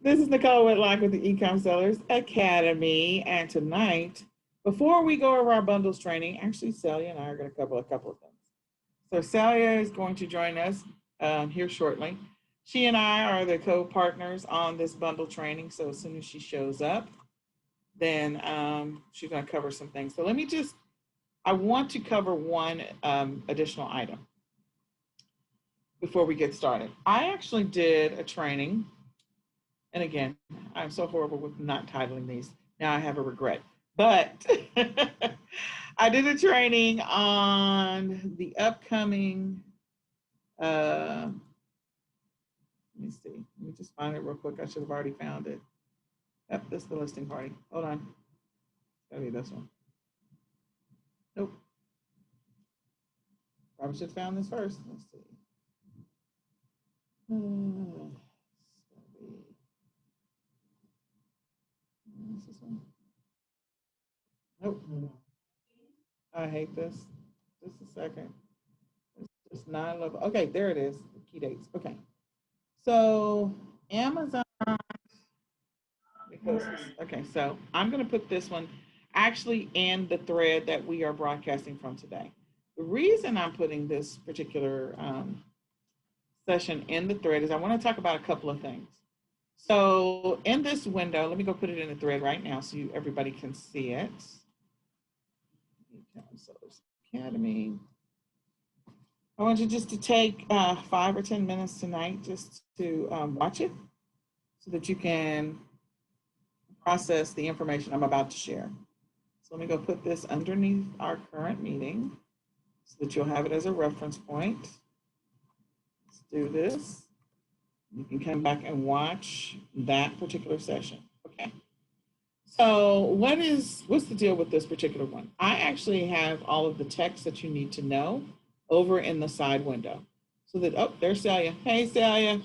This is Nicole Whitlock with the eCom Sellers Academy. And tonight, before we go over our bundles training, actually, Celia and I are going to cover a couple of things. So Celia is going to join us here shortly. She and I are the co-partners on this bundle training. So as soon as she shows up, then she's going to cover some things. So I want to cover one additional item before we get started. I actually did a training. And again, I'm so horrible with not titling these. Now I have a regret. But I did a training on the upcoming, let me see. Let me just find it real quick. I should have already found it. Yep, this is the listing party. Hold on. It's gotta be this one. Nope. Probably should have found this first. Let's see. This one? Nope. I hate this. Just a second. It's just 9/11. Okay, there it is. The key dates. Okay. So Amazon, okay, so I'm going to put this one actually in the thread that we are broadcasting from today. The reason I'm putting this particular session in the thread is I want to talk about a couple of things. So in this window, let me go put it in the thread right now so everybody can see it. Academy. I want you just to take 5 or 10 minutes tonight just to watch it so that you can process the information I'm about to share. So let me go put this underneath our current meeting so that you'll have it as a reference point. Let's do this. You can come back and watch that particular session. Okay. So what's the deal with this particular one? I actually have all of the text that you need to know over in the side window. So that, oh, there's Celia. Hey, Celia.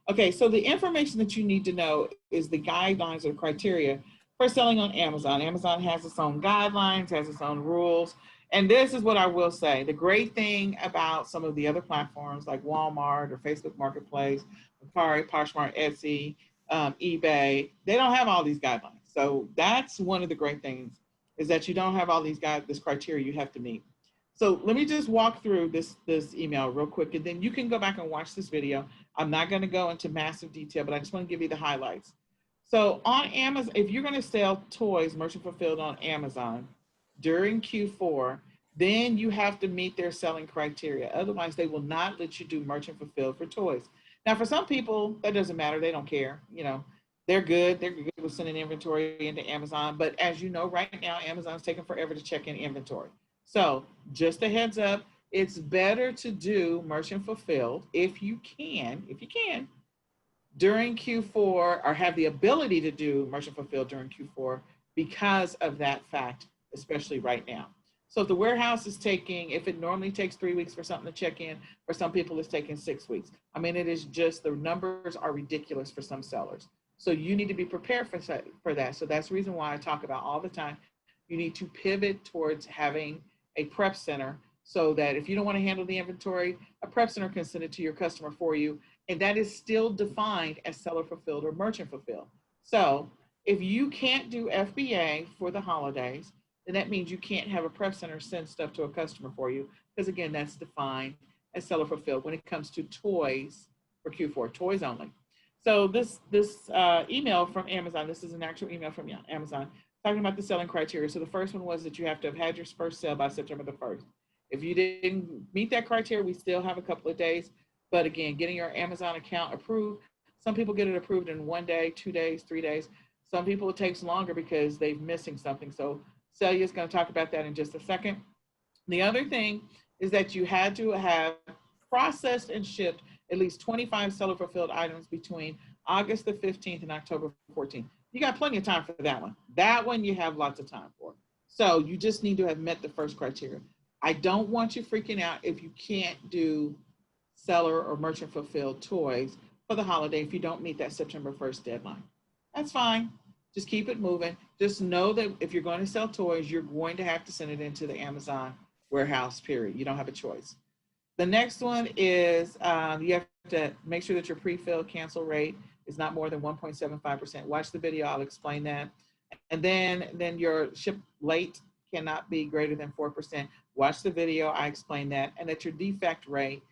Okay, so the information that you need to know is the guidelines or criteria for selling on Amazon. Amazon has its own guidelines, has its own rules. And this is what I will say. The great thing about some of the other platforms like Walmart or Facebook Marketplace, Mercari, Poshmark, Etsy, eBay, they don't have all these guidelines. So that's one of the great things is that you don't have all these this criteria you have to meet. So let me just walk through this email real quick, and then you can go back and watch this video. I'm not going to go into massive detail, but I just want to give you the highlights. So on Amazon, if you're going to sell toys, merchant fulfilled on Amazon during Q4, then you have to meet their selling criteria. Otherwise, they will not let you do merchant fulfilled for toys. Now, for some people, that doesn't matter. They don't care. You know, they're good. They're good with sending inventory into Amazon. But as you know, right now, Amazon's taking forever to check in inventory. So just a heads up, it's better to do merchant fulfilled if you can, during Q4 or have the ability to do merchant fulfilled during Q4 because of that fact, especially right now. So if the warehouse is taking, if it normally takes 3 weeks for something to check in, for some people it's taking 6 weeks. I mean, it is just, the numbers are ridiculous for some sellers. So you need to be prepared for that. So that's the reason why I talk about all the time, you need to pivot towards having a prep center so that if you don't want to handle the inventory, a prep center can send it to your customer for you. And that is still defined as seller fulfilled or merchant fulfilled. So if you can't do FBA for the holidays, then that means you can't have a prep center send stuff to a customer for you. Because again, that's defined as seller fulfilled when it comes to toys for Q4, toys only. So this email from Amazon, this is an actual email from Amazon, talking about the selling criteria. So the first one was that you have to have had your first sale by September the 1st. If you didn't meet that criteria, we still have a couple of days. But again, getting your Amazon account approved, some people get it approved in 1 day, 2 days, 3 days. Some people it takes longer because they're missing something. So Celia is going to talk about that in just a second. The other thing is that you had to have processed and shipped at least 25 seller fulfilled items between August the 15th and October 14th. You got plenty of time for that one. That one you have lots of time for. So you just need to have met the first criteria. I don't want you freaking out if you can't do seller or merchant fulfilled toys for the holiday if you don't meet that September 1st deadline. That's fine. Just keep it moving. Just know that if you're going to sell toys, you're going to have to send it into the Amazon warehouse, period. You don't have a choice. The next one is you have to make sure that your pre-fill cancel rate is not more than 1.75%. Watch the video, I'll explain that. And then your ship late cannot be greater than 4%. Watch the video, I explain that. And that your defect rate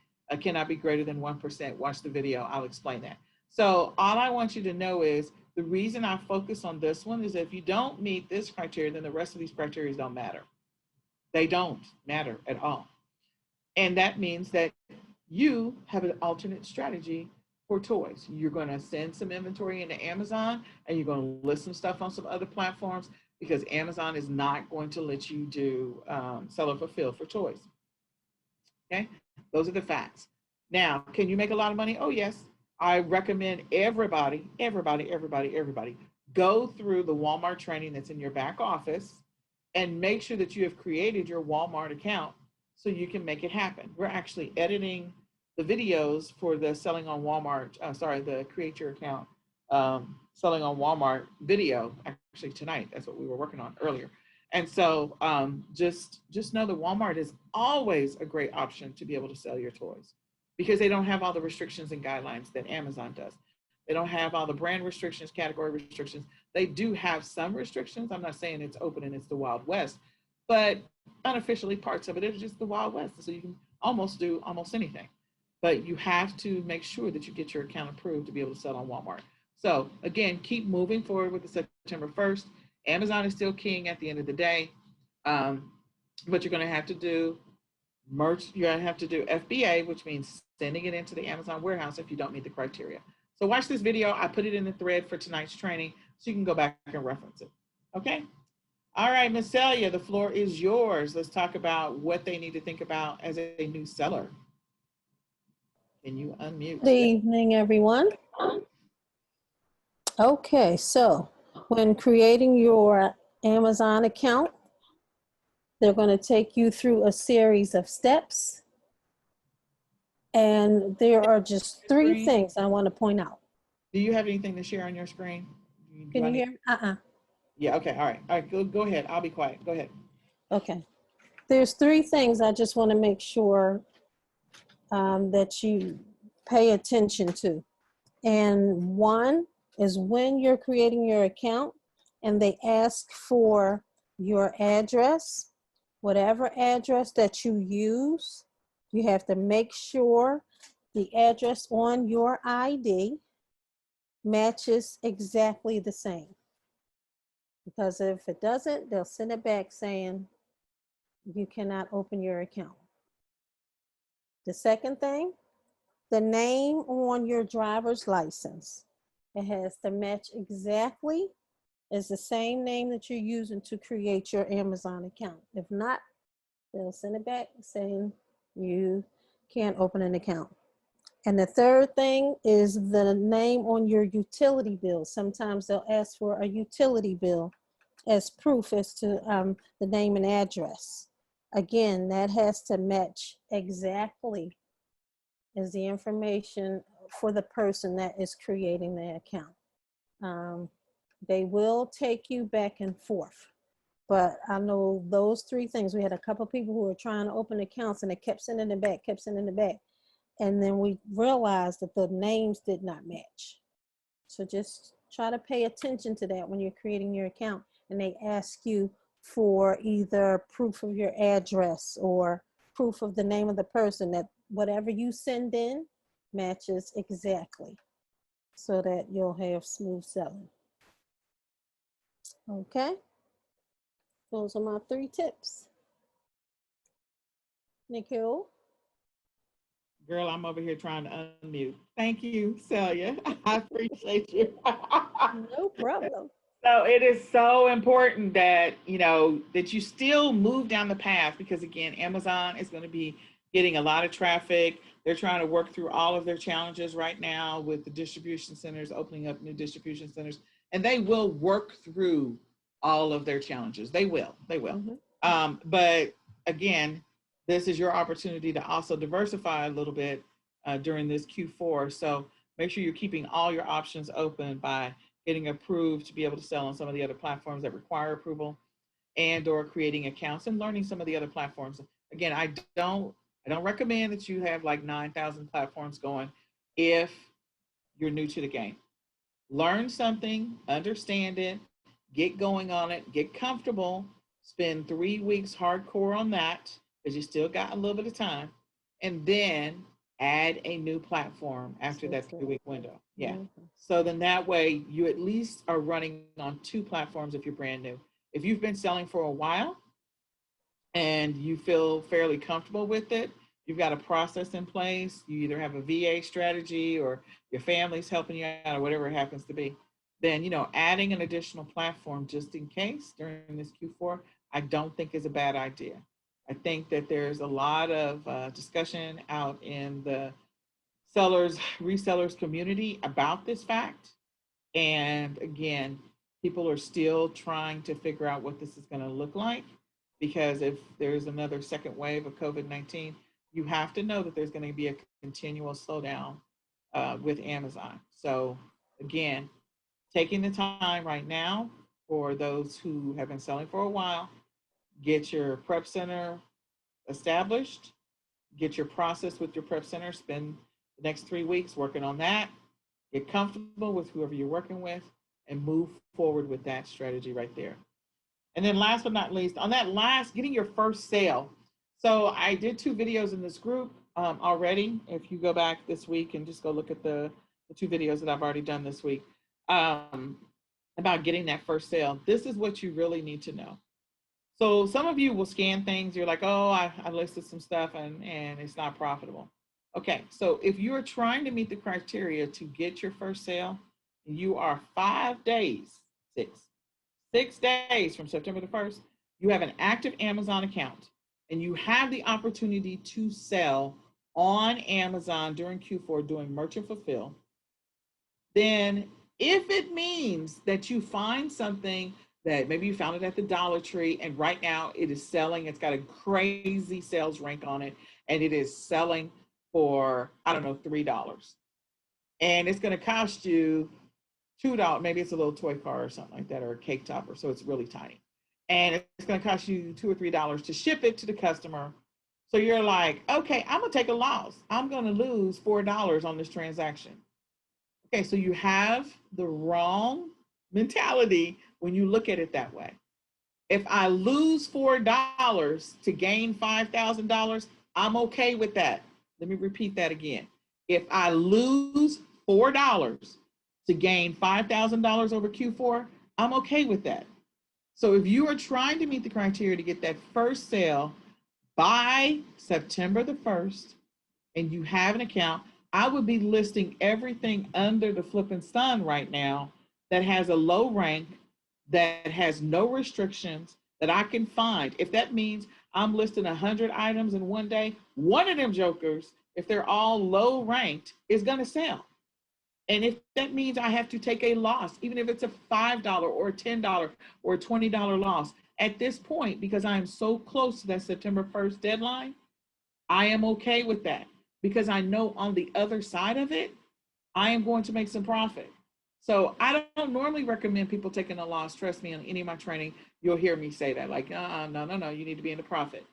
cannot be greater than 1%. Watch the video, I'll explain that. So all I want you to know is the reason I focus on this one is if you don't meet this criteria, then the rest of these criteria don't matter. They don't matter at all. And that means that you have an alternate strategy for toys. You're going to send some inventory into Amazon and you're going to list some stuff on some other platforms because Amazon is not going to let you do seller fulfill for toys. Okay, those are the facts. Now, can you make a lot of money? Oh, yes. I recommend everybody go through the Walmart training that's in your back office and make sure that you have created your Walmart account so you can make it happen. We're actually editing the videos for the selling on Walmart, the create your account selling on Walmart video actually tonight. That's what we were working on earlier. And so just know that Walmart is always a great option to be able to sell your toys because they don't have all the restrictions and guidelines that Amazon does. They don't have all the brand restrictions, category restrictions. They do have some restrictions. I'm not saying it's open and it's the Wild West, but unofficially parts of it is just the Wild West. So you can almost do almost anything, but you have to make sure that you get your account approved to be able to sell on Walmart. So again, keep moving forward with the September 1st. Amazon is still king at the end of the day, but you're going to have to do merch. You're going to have to do FBA, which means sending it into the Amazon warehouse if you don't meet the criteria. So watch this video. I put it in the thread for tonight's training so you can go back and reference it. Okay. All right, Ms. Celia, the floor is yours. Let's talk about what they need to think about as a new seller. Can you unmute? Good evening, everyone. Okay, so when creating your Amazon account, they're going to take you through a series of steps. And there are just three things I want to point out. Do you have anything to share on your screen? Can you hear? Yeah, okay, all right, go ahead. I'll be quiet. Go ahead. Okay. There's three things I just want to make sure that you pay attention to. And one is when you're creating your account and they ask for your address, whatever address that you use, you have to make sure the address on your ID matches exactly the same. Because if it doesn't, they'll send it back saying you cannot open your account. The second thing, the name on your driver's license, it has to match exactly as the same name that you're using to create your Amazon account. If not, they'll send it back saying you can't open an account. And the third thing is the name on your utility bill. Sometimes they'll ask for a utility bill as proof as to the name and address. Again, that has to match exactly as the information for the person that is creating the account. They will take you back and forth. But I know those three things. We had a couple of people who were trying to open accounts and they kept sending it back, And then we realized that the names did not match. So just try to pay attention to that when you're creating your account and they ask you for either proof of your address or proof of the name of the person, that whatever you send in matches exactly so that you'll have smooth selling. Okay, those are my three tips. Nikhil? Girl, I'm over here trying to unmute. Thank you, Celia. I appreciate you. No problem. So it is so important that, that you still move down the path because again, Amazon is going to be getting a lot of traffic. They're trying to work through all of their challenges right now with the distribution centers, opening up new distribution centers, and they will work through all of their challenges. They will. Mm-hmm. But again, this is your opportunity to also diversify a little bit during this Q4. So make sure you're keeping all your options open by getting approved to be able to sell on some of the other platforms that require approval and or creating accounts and learning some of the other platforms. Again, I don't recommend that you have like 9,000 platforms going if you're new to the game. Learn something, understand it, get going on it, get comfortable, spend 3 weeks hardcore on that because you still got a little bit of time, and then add a new platform after that 3 week window. Yeah. Mhm. So then that way you at least are running on two platforms if you're brand new. If you've been selling for a while and you feel fairly comfortable with it, you've got a process in place, you either have a VA strategy or your family's helping you out or whatever it happens to be, then adding an additional platform just in case during this Q4, I don't think is a bad idea. I think that there's a lot of discussion out in the sellers, resellers community about this fact. And again, people are still trying to figure out what this is going to look like because if there's another second wave of COVID-19, you have to know that there's going to be a continual slowdown with Amazon. So, again, taking the time right now for those who have been selling for a while, get your prep center established, get your process with your prep center, spend the next 3 weeks working on that, get comfortable with whoever you're working with, and move forward with that strategy right there. And then last but not least, on that last, getting your first sale. So I did 2 videos in this group already. If you go back this week and just go look at the 2 videos that I've already done this week um, about getting that first sale, this is what you really need to know. So some of you will scan things. You're like, oh, I listed some stuff and it's not profitable. Okay, so if you are trying to meet the criteria to get your first sale, you are 5 days, six days from September the 1st, you have an active Amazon account and you have the opportunity to sell on Amazon during Q4 doing merchant fulfill, then if it means that you find something that maybe you found it at the Dollar Tree and right now it is selling, it's got a crazy sales rank on it, and it is selling for, I don't know, $3. And it's going to cost you $2. Maybe it's a little toy car or something like that, or a cake topper, so it's really tiny. And it's going to cost you $2 or $3 to ship it to the customer. So you're like, okay, I'm going to take a loss. I'm going to lose $4 on this transaction. Okay, so you have the wrong mentality when you look at it that way. If I lose $4 to gain $5,000, I'm okay with that. Let me repeat that again. If I lose $4 to gain $5,000 over Q4, I'm okay with that. So if you are trying to meet the criteria to get that first sale by September the 1st, and you have an account, I would be listing everything under the flipping sun right now that has a low rank, that has no restrictions that I can find. If that means I'm listing 100 items in one day, one of them jokers, if they're all low ranked, is going to sell. And if that means I have to take a loss, even if it's a $5 or a $10 or a $20 loss, at this point, because I am so close to that September 1st deadline, I am okay with that because I know on the other side of it, I am going to make some profit. So I don't normally recommend people taking a loss. Trust me, on any of my training, you'll hear me say that, like, no, you need to be in the profit.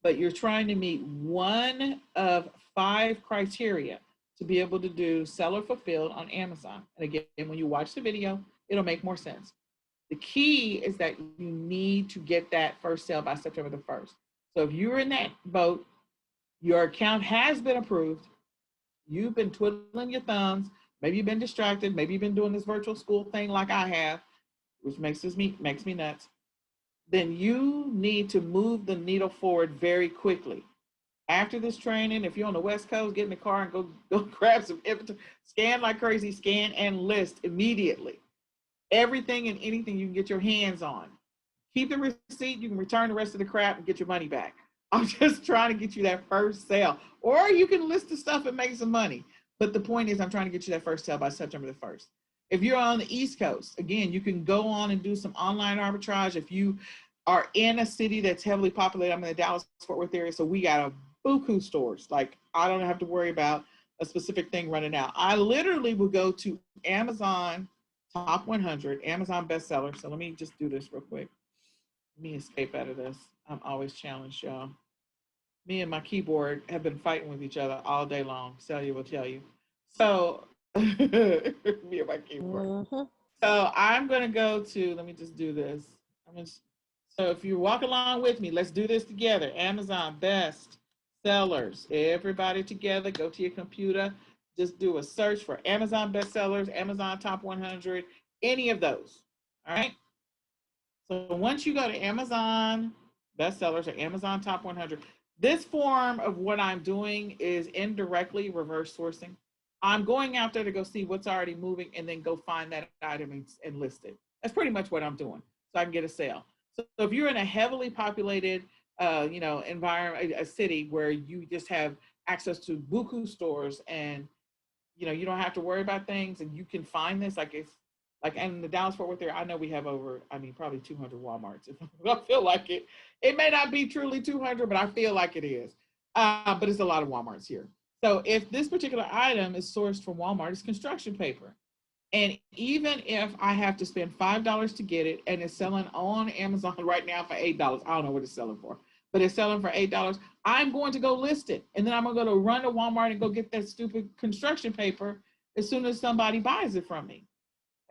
But you're trying to meet one of 5 criteria to be able to do seller fulfilled on Amazon. And again, when you watch the video, it'll make more sense. The key is that you need to get that first sale by September the 1st. So if you're in that boat, your account has been approved, you've been twiddling your thumbs, maybe you've been distracted, maybe you've been doing this virtual school thing like I have, which makes me nuts, then you need to move the needle forward very quickly. After this training, if you're on the West Coast, get in the car and go grab some inventory, scan like crazy, scan and list immediately. Everything and anything you can get your hands on. Keep the receipt, you can return the rest of the crap and get your money back. I'm just trying to get you that first sale. Or you can list the stuff and make some money. But the point is, I'm trying to get you that first sale by September the 1st. If you're on the East Coast, again, you can go on and do some online arbitrage. If you are in a city that's heavily populated, I'm in the Dallas-Fort Worth area, so we got a buku stores. Like, I don't have to worry about a specific thing running out. I literally will go to Amazon Top 100, Amazon bestseller. So let me just do this real quick. Let me escape out of this. I'm always challenged, y'all. Me and my keyboard have been fighting with each other all day long. Celia will tell you. So Me and my keyboard. Mm-hmm. So I'm gonna go to, let me just do this. So if you walk along with me, let's do this together. Amazon best sellers. Everybody together, go to your computer, just do a search for Amazon bestsellers, Amazon top 100, any of those. All right. So once you go to Amazon bestsellers or Amazon top 100, this form of what I'm doing is indirectly reverse sourcing. I'm going out there to go see what's already moving and then go find that item and list it. That's pretty much what I'm doing so I can get a sale. So if you're in a heavily populated, environment, a city where you just have access to buku stores and you don't have to worry about things and you can find this like it's like in the Dallas Fort Worth area, I know we have over, I mean, probably 200 Walmarts. If I feel like it, it may not be truly 200, but I feel like it is. But it's a lot of Walmarts here. So if this particular item is sourced from Walmart, it's construction paper. And even if I have to spend $5 to get it and it's selling on Amazon right now for $8, I don't know what it's selling for, but it's selling for $8, I'm going to go list it. And then I'm going to run to Walmart and go get that stupid construction paper as soon as somebody buys it from me.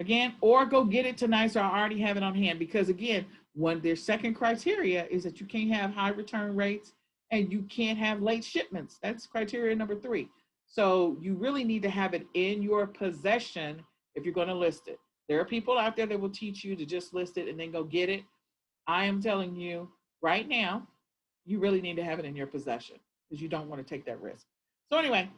Again, or go get it tonight so I already have it on hand. Because again, one their second criteria is that you can't have high return rates and you can't have late shipments. That's criteria number 3. So you really need to have it in your possession if you're going to list it. There are people out there that will teach you to just list it and then go get it. I am telling you right now, you really need to have it in your possession because you don't want to take that risk. So anyway,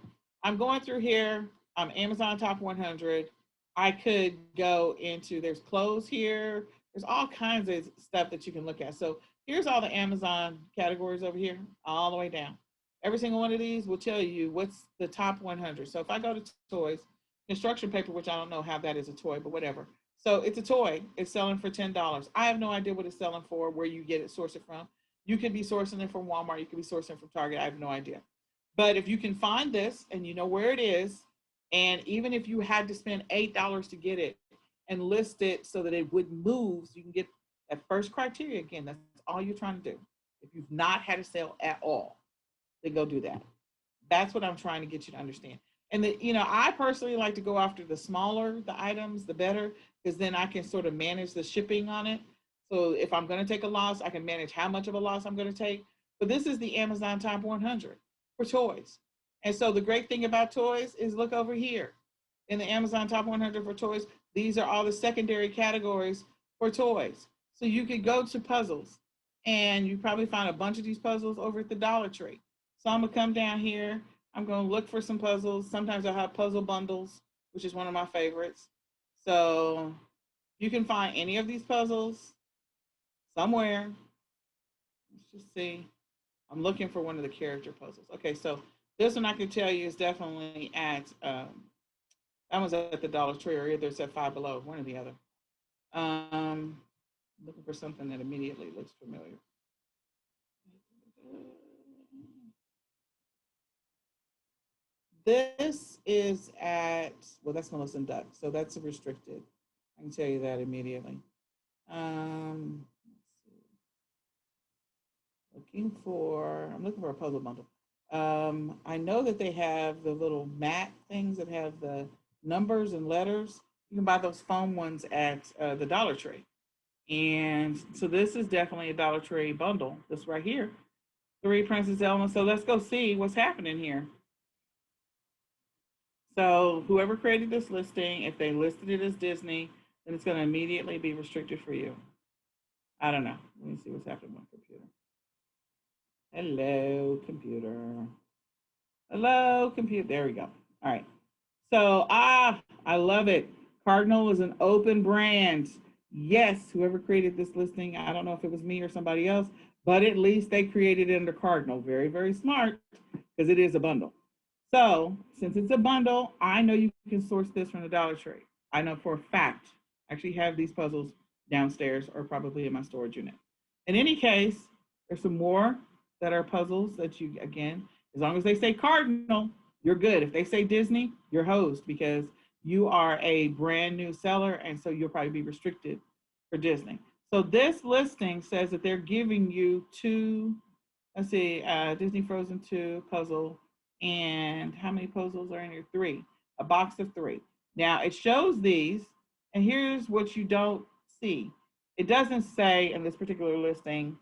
I'm going through here. I'm Amazon top 100. I could go into, there's clothes here. There's all kinds of stuff that you can look at. So here's all the Amazon categories over here, all the way down. Every single one of these will tell you what's the top 100. So if I go to toys, construction paper, which I don't know how that is a toy, but whatever. So it's a toy. It's selling for $10. I have no idea what it's selling for, where you get it, source it from. You could be sourcing it from Walmart. You could be sourcing it from Target. I have no idea. But if you can find this and you know where it is, and even if you had to spend $8 to get it and list it so that it wouldn't move, so you can get that first criteria again, that's all you're trying to do. If you've not had a sale at all, then go do that. That's what I'm trying to get you to understand. And I personally like to go after the smaller the items, the better, because then I can sort of manage the shipping on it. So if I'm going to take a loss, I can manage how much of a loss I'm going to take. But this is the Amazon Top 100 for toys. And so the great thing about toys is look over here in the Amazon Top 100 for toys. These are all the secondary categories for toys. So you could go to puzzles and you probably find a bunch of these puzzles over at the Dollar Tree. So I'm going to come down here. I'm going to look for some puzzles. Sometimes I have puzzle bundles, which is one of my favorites. So you can find any of these puzzles somewhere. Let's just see. I'm looking for one of the character puzzles. Okay, so this one I can tell you is definitely at, that was at the Dollar Tree or either it's at Five Below, one or the other. Looking for something that immediately looks familiar. This is at, well, that's Melissa and Duck, so that's restricted. I can tell you that immediately. I'm looking for a puzzle bundle. I know that they have the little mat things that have the numbers and letters. You can buy those foam ones at the Dollar Tree. And so this is definitely a Dollar Tree bundle. This right here, 3 Princess Elements. So let's go see what's happening here. So whoever created this listing, if they listed it as Disney, then it's going to immediately be restricted for you. I don't know. Let me see what's happening with my computer. Hello, computer. Hello, computer. There we go. All right. So, I love it. Cardinal is an open brand. Yes, whoever created this listing, I don't know if it was me or somebody else, but at least they created it under Cardinal. Very, very smart because it is a bundle. So, since it's a bundle, I know you can source this from the Dollar Tree. I know for a fact, I actually have these puzzles downstairs or probably in my storage unit. In any case, there's some more that are puzzles that you, again, as long as they say Cardinal, you're good. If they say Disney, you're hosed because you are a brand new seller, and so you'll probably be restricted for Disney. So this listing says that they're giving you 2, let's see, Disney Frozen 2 puzzle, and how many puzzles are in here? 3. a box of 3. Now it shows these, and here's what you don't see. It doesn't say in this particular listing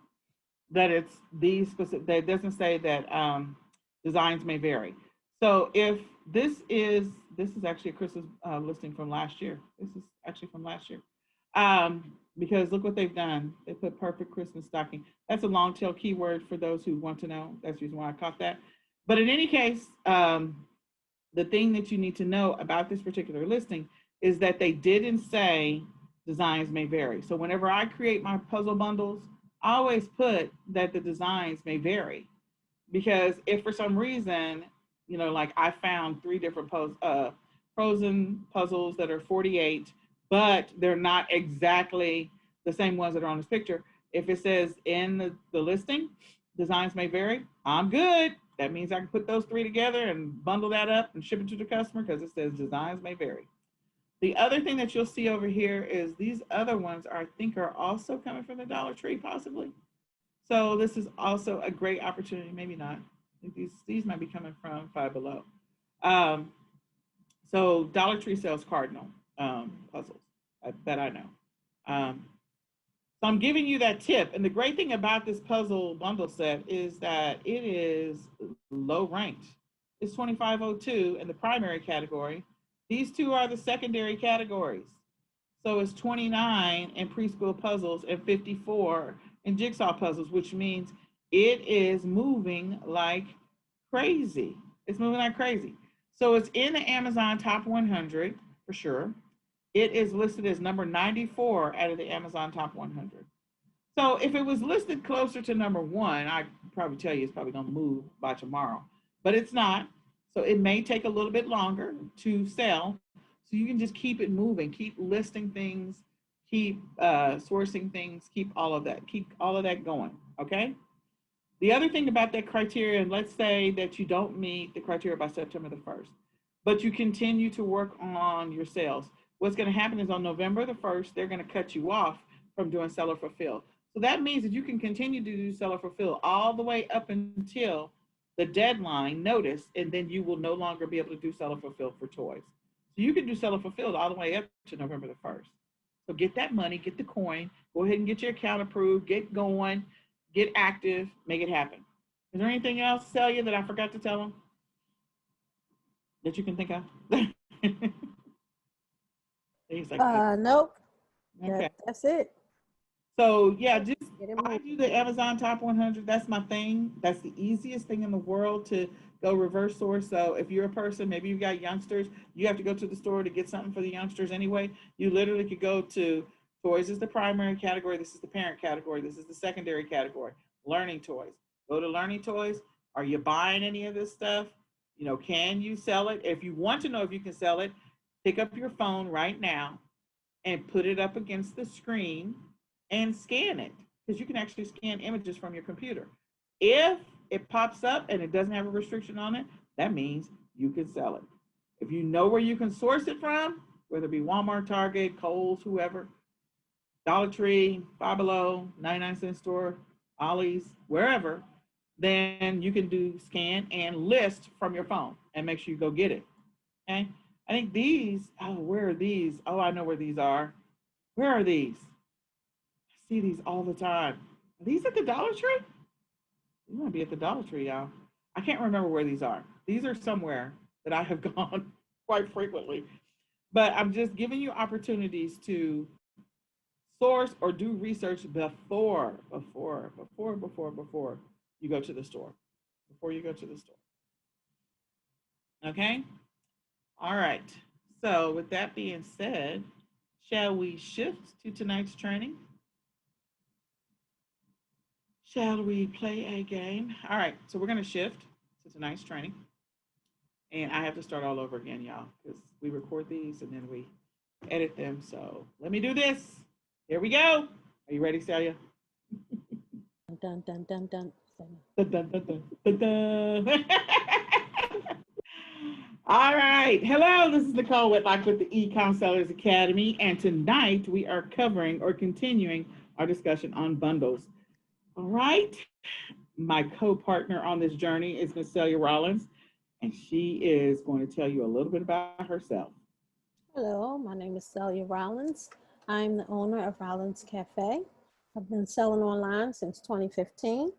that it's these specific, that doesn't say that designs may vary. So if this is actually a Christmas listing from last year. This is actually from last year. Because look what they've done. They put perfect Christmas stocking. That's a long tail keyword for those who want to know. That's the reason why I caught that. But in any case, the thing that you need to know about this particular listing is that they didn't say designs may vary. So whenever I create my puzzle bundles, I always put that the designs may vary, because if for some reason, you know, like I found 3 different frozen puzzles that are 48, but they're not exactly the same ones that are on this picture. If it says in the listing, designs may vary, I'm good. That means I can put those 3 together and bundle that up and ship it to the customer because it says designs may vary. The other thing that you'll see over here is these other ones are, I think, are also coming from the Dollar Tree, possibly. So this is also a great opportunity. Maybe not. I think these might be coming from Five Below. So Dollar Tree sells cardinal puzzles that I know. So I'm giving you that tip. And the great thing about this puzzle bundle set is that it is low ranked. It's 2502 in the primary category. These 2 are the secondary categories. So it's 29 in preschool puzzles and 54 in jigsaw puzzles, which means it is moving like crazy. It's moving like crazy. So it's in the Amazon top 100 for sure. It is listed as number 94 out of the Amazon top 100. So if it was listed closer to number 1, I'd probably tell you it's probably going to move by tomorrow, but it's not. So it may take a little bit longer to sell. So you can just keep it moving, keep listing things, keep sourcing things, keep all of that going. Okay. The other thing about that criteria, and let's say that you don't meet the criteria by September the 1st, but you continue to work on your sales. What's going to happen is on November the 1st, they're going to cut you off from doing seller fulfill. So that means that you can continue to do seller fulfill all the way up until the deadline notice, and then you will no longer be able to do seller fulfill for toys. So you can do seller fulfilled all the way up to November the 1st. So get that money, get the coin, go ahead and get your account approved, get going, get active, make it happen. Is there anything else, Celia, that I forgot to tell them that you can think of? He's like, Nope. okay. That's it. So yeah, just Get it I moving. do the Amazon top 100. That's my thing. That's the easiest thing in the world to go reverse source. So if you're a person, maybe you've got youngsters, you have to go to the store to get something for the youngsters anyway. You literally could go to toys is the primary category. This is the parent category. This is the secondary category. Learning toys. Go to learning toys. Are you buying any of this stuff? You know, can you sell it? If you want to know if you can sell it, pick up your phone right now and put it up against the screen and scan it, because you can actually scan images from your computer. If it pops up and it doesn't have a restriction on it, that means you can sell it. If you know where you can source it from, whether it be Walmart, Target, Kohl's, whoever, Dollar Tree, Five Below, 99-cent store, Ollie's, wherever, then you can do scan and list from your phone and make sure you go get it. Okay. I think these, where are these? Oh, I know where these are. Where are these? I see these all the time. Are these at the Dollar Tree? You might be at the Dollar Tree, y'all. I can't remember where these are. These are somewhere that I have gone quite frequently. But I'm just giving you opportunities to source or do research before you go to the store. Before you go to the store. Okay? All right. So with that being said, shall we shift to tonight's training? Shall we play a game? All right, so we're going to shift to tonight's training. And I have to start all over again, y'all, because we record these and then we edit them. So let me do this. Here we go. Are you ready, Celia? Dun, dun, dun, dun. Dun, dun, dun, dun, dun, dun. All right. Hello, this is Nicole Whitlock with the eCom Sellers Academy. And tonight we are covering or continuing our discussion on bundles. All right. My co-partner on this journey is Miss Celia Rollins. and she is going to tell you a little bit about herself. Hello, my name is Celia Rollins. I'm the owner of Rollins Cafe. I've been selling online since 2015.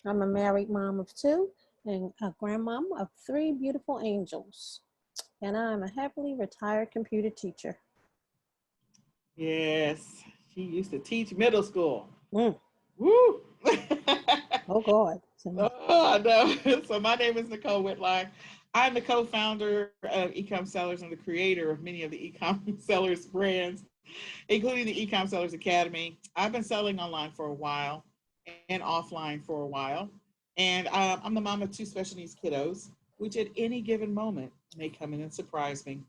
I'm a married mom of two and a grandmom of three beautiful angels. And I'm a happily retired computer teacher. Yes, she used to teach middle school. Mm. Woo! Oh, God. Oh, I know. So my name is Nicole Whitlock. I'm the co-founder of eCom Sellers and the creator of many of the eCom Sellers brands, including the eCom Sellers Academy. I've been selling online for a while and offline for a while. And I'm the mom of two special needs kiddos, which at any given moment may come in and surprise me.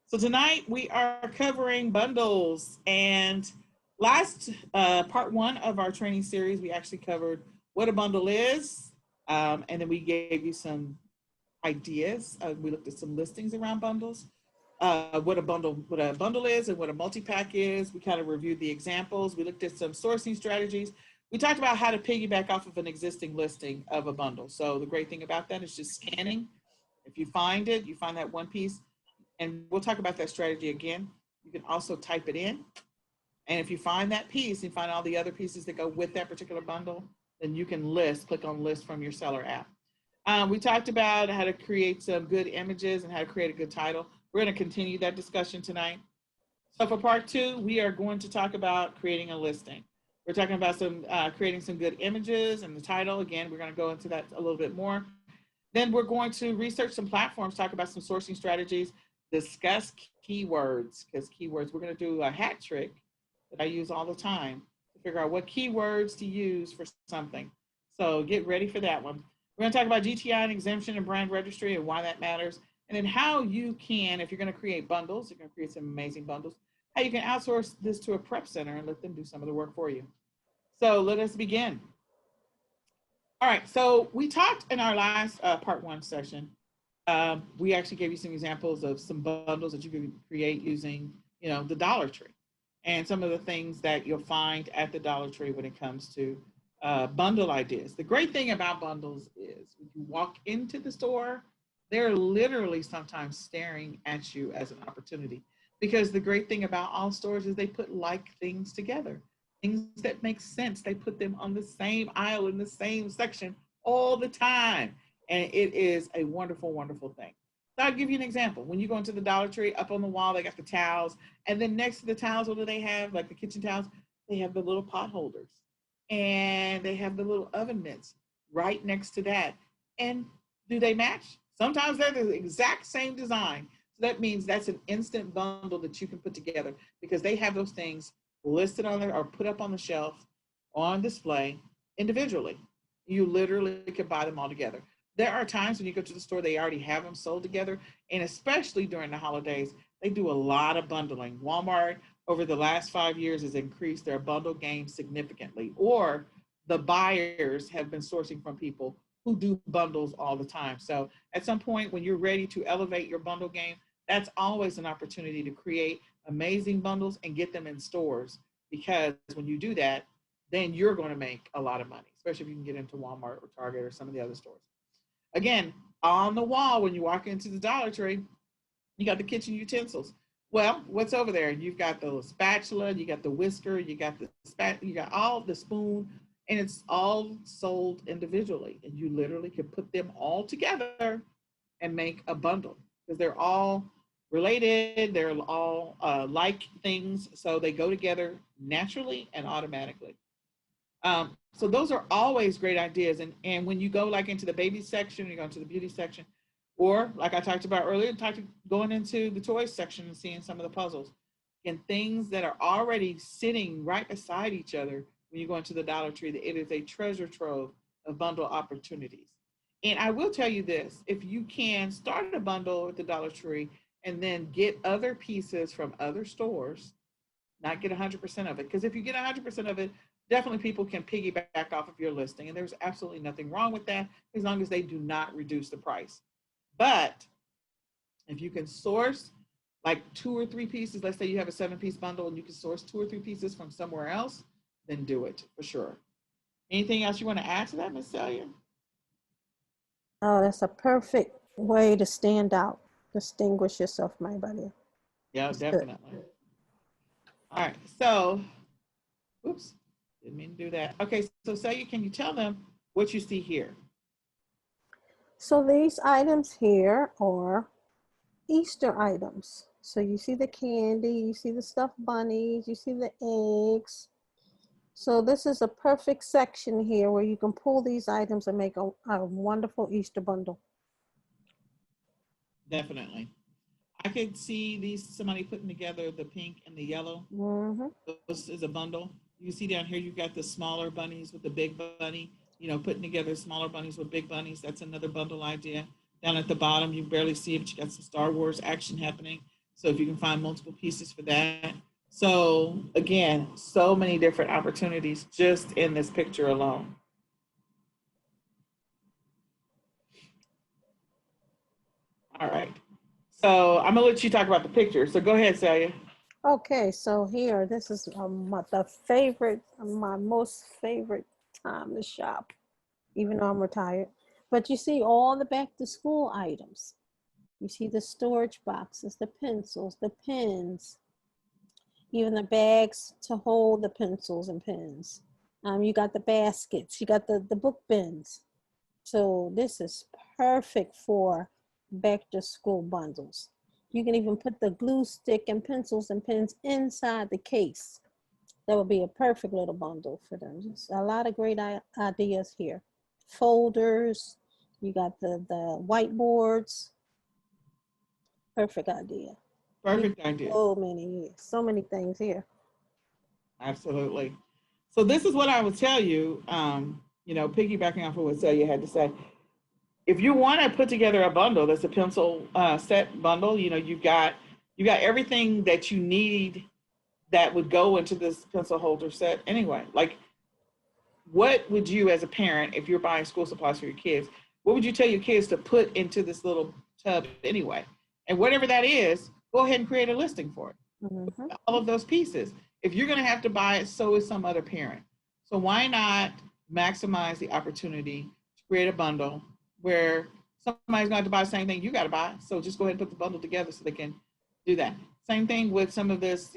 So tonight we are covering bundles. And last part one of our training series, we actually covered what a bundle is. And then we gave you some ideas. We looked at some listings around bundles. What a bundle is and what a multi-pack is. We kind of reviewed the examples. We looked at some sourcing strategies. We talked about how to piggyback off of an existing listing of a bundle. So the great thing about that is just scanning. If you find it, you find that one piece, and we'll talk about that strategy again. You can also type it in. And if you find that piece and find all the other pieces that go with that particular bundle, then you can click on list from your seller app. We talked about how to create some good images and how to create a good title. We're going to continue that discussion tonight. So for part two, we are going to talk about creating a listing. We're talking about creating some good images and the title. Again, we're going to go into that a little bit more. Then we're going to research some platforms, talk about some sourcing strategies, discuss keywords, because keywords, we're going to do a hat trick that I use all the time to figure out what keywords to use for something. So get ready for that one. We're going to talk about GTI and exemption and brand registry and why that matters. And then how you can, if you're going to create bundles, you're going to create some amazing bundles, how you can outsource this to a prep center and let them do some of the work for you. So let us begin. All right, so we talked in our last part one session. We actually gave you some examples of some bundles that you can create using, the Dollar Tree, and some of the things that you'll find at the Dollar Tree when it comes to bundle ideas. The great thing about bundles is when you walk into the store, they're literally sometimes staring at you as an opportunity. Because the great thing about all stores is they put like things together. Things that make sense, they put them on the same aisle in the same section all the time. And it is a wonderful, wonderful thing. So I'll give you an example. When you go into the Dollar Tree, up on the wall, they got the towels. And then next to the towels, what do they have? Like the kitchen towels, they have the little pot holders. And they have the little oven mitts right next to that. And do they match? Sometimes they're the exact same design. So that means that's an instant bundle that you can put together because they have those things listed on there or put up on the shelf on display individually. You literally can buy them all together. There are times when you go to the store, they already have them sold together. And especially during the holidays, they do a lot of bundling. Walmart over the last 5 years has increased their bundle game significantly, or the buyers have been sourcing from people who do bundles all the time. So at some point when you're ready to elevate your bundle game, that's always an opportunity to create amazing bundles and get them in stores, because when you do that, then you're going to make a lot of money, especially if you can get into Walmart or Target or some of the other stores. Again, on the wall, when you walk into the Dollar Tree, you got the kitchen utensils. Well, what's over there? You've got the spatula, you got the whisker, you got you got all the spoon, and it's all sold individually. And you literally can put them all together and make a bundle because they're all related. They're all like things, so they go together naturally and automatically. So those are always great ideas. And when you go like into the baby section, you go into the beauty section, or like I talked about earlier, going into the toys section and seeing some of the puzzles and things that are already sitting right beside each other. When you go into the Dollar Tree, it is a treasure trove of bundle opportunities. And I will tell you this, if you can start a bundle at the Dollar Tree and then get other pieces from other stores, not get 100% of it. Because if you get 100% of it, definitely people can piggyback off of your listing. And there's absolutely nothing wrong with that as long as they do not reduce the price. But if you can source like 2 or 3 pieces, let's say you have a 7-piece bundle and you can source 2 or 3 pieces from somewhere else, then do it for sure. Anything else you want to add to that, Miss Celia? Oh, that's a perfect way to stand out, distinguish yourself from everybody. Yeah, It's good. definitely. All right, so, oops, didn't mean to do that. Okay, so Celia, can you tell them what you see here? So these items here are Easter items. So you see the candy, you see the stuffed bunnies, you see the eggs. So this is a perfect section here where you can pull these items and make a wonderful Easter bundle. Definitely. I could see somebody putting together the pink and the yellow. Mm-hmm. This is a bundle. You see down here, you've got the smaller bunnies with the big bunny, putting together smaller bunnies with big bunnies. That's another bundle idea. Down at the bottom, you barely see it, but you got some Star Wars action happening. So if you can find multiple pieces for that. So again, so many different opportunities just in this picture alone. All right. So I'm gonna let you talk about the picture. So go ahead, Celia. Okay, so here, this is my most favorite time to shop, even though I'm retired. But you see all the back to school items. You see the storage boxes, the pencils, the pens, even the bags to hold the pencils and pens. You got the baskets, you got the book bins. So this is perfect for back to school bundles. You can even put the glue stick and pencils and pens inside the case. That would be a perfect little bundle for them. Just a lot of great ideas here. Folders, you got the whiteboards. Perfect idea. Perfect idea. So many things here. Absolutely. So this is what I would tell you, piggybacking off of what Celia had to say. If you want to put together a bundle that's a pencil set bundle, you've got everything that you need that would go into this pencil holder set anyway. Like, what would you, as a parent, if you're buying school supplies for your kids, what would you tell your kids to put into this little tub anyway? And whatever that is, go ahead and create a listing for it. Mm-hmm. All of those pieces. If you're going to have to buy it, so is some other parent. So why not maximize the opportunity to create a bundle where somebody's going to have to buy the same thing you got to buy. So just go ahead and put the bundle together so they can do that. Same thing with some of this,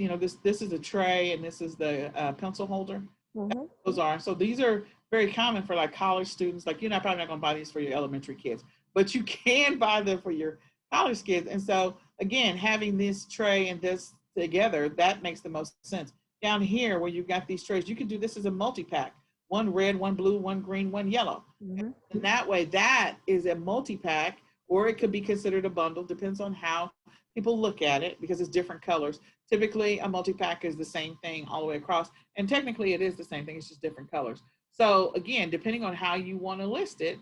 this is a tray and this is the pencil holder. Mm-hmm. Those are, so these are very common for like college students. Like you're probably not going to buy these for your elementary kids, but you can buy them for your college kids. And so again, having this tray and this together, that makes the most sense. Down here where you've got these trays, you can do this as a multi-pack. One red, one blue, one green, one yellow. Mm-hmm. And that way, that is a multi-pack, or it could be considered a bundle, depends on how people look at it because it's different colors. Typically, a multi-pack is the same thing all the way across. And technically, it is the same thing, it's just different colors. So again, depending on how you want to list it,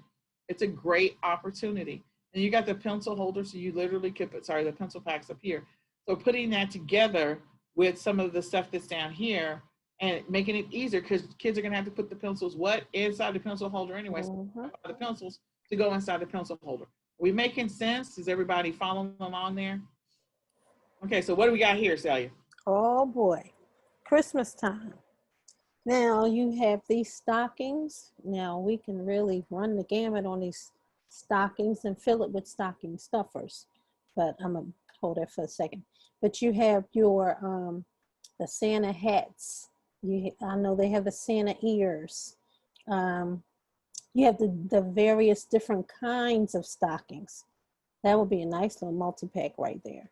it's a great opportunity. And you got the pencil holder, so you literally could put, the pencil packs up here. So putting that together with some of the stuff that's down here and making it easier because kids are going to have to put the pencils inside the pencil holder anyway. Mm-hmm. So the pencils to go inside the pencil holder. Are we making sense? Is everybody following along there? Okay, so what do we got here, Celia? Oh boy, Christmas time. Now you have these stockings. Now we can really run the gamut on these stockings and fill it with stocking stuffers. But I'm gonna hold that for a second. But you have your the Santa hats. I know they have the Santa ears. You have the various different kinds of stockings. That would be a nice little multi-pack right there.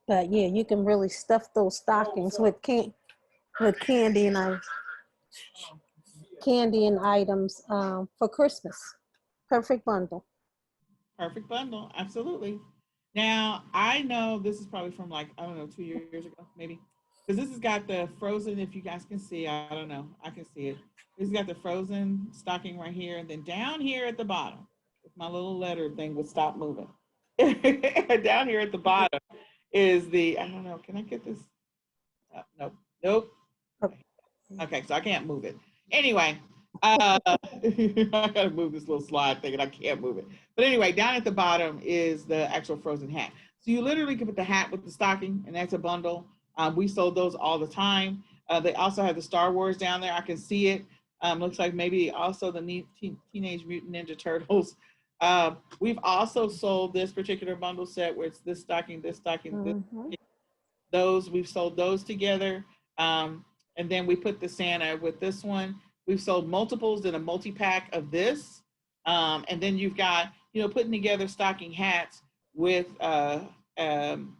But yeah, you can really stuff those stockings with candy and items for Christmas. Perfect bundle. Perfect bundle, absolutely. Now, I know this is probably from like, I don't know, 2 years ago, maybe. Because this has got the frozen, if you guys can see, I don't know, I can see it. This has got the frozen stocking right here. And then down here at the bottom, if my little letter thing would stop moving. Down here at the bottom is I don't know, can I get this? Nope, nope. Okay, so I can't move it. Anyway, I gotta move this little slide thing and I can't move it. But anyway, down at the bottom is the actual frozen hat. So you literally can put the hat with the stocking and that's a bundle. We sold those all the time. They also have the Star Wars down there. I can see it. Looks like maybe also the Teenage Mutant Ninja Turtles We've also sold this particular bundle set where it's this stocking, this stocking, this, Mhm. those. We've sold those together. And then we put the Santa with this one. We've sold multiples in a multi-pack of this. And then you've got, putting together stocking hats with, um,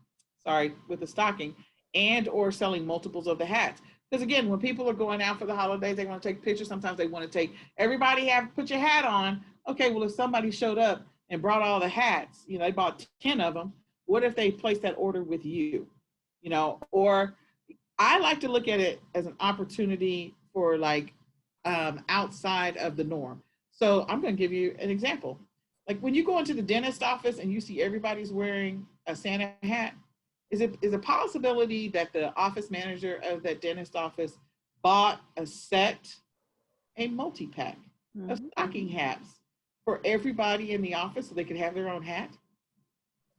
with the stocking and or selling multiples of the hats. Because again, when people are going out for the holidays, they want to take pictures. Sometimes they want to take, everybody have, put your hat on. Okay, well, if somebody showed up and brought all the hats, they bought 10 of them. What if they placed that order with you? Or I like to look at it as an opportunity for like outside of the norm. So I'm going to give you an example. Like when you go into the dentist office and you see everybody's wearing a Santa hat, is a possibility that the office manager of that dentist office bought a multi-pack of Mhm. stocking hats for everybody in the office so they could have their own hat?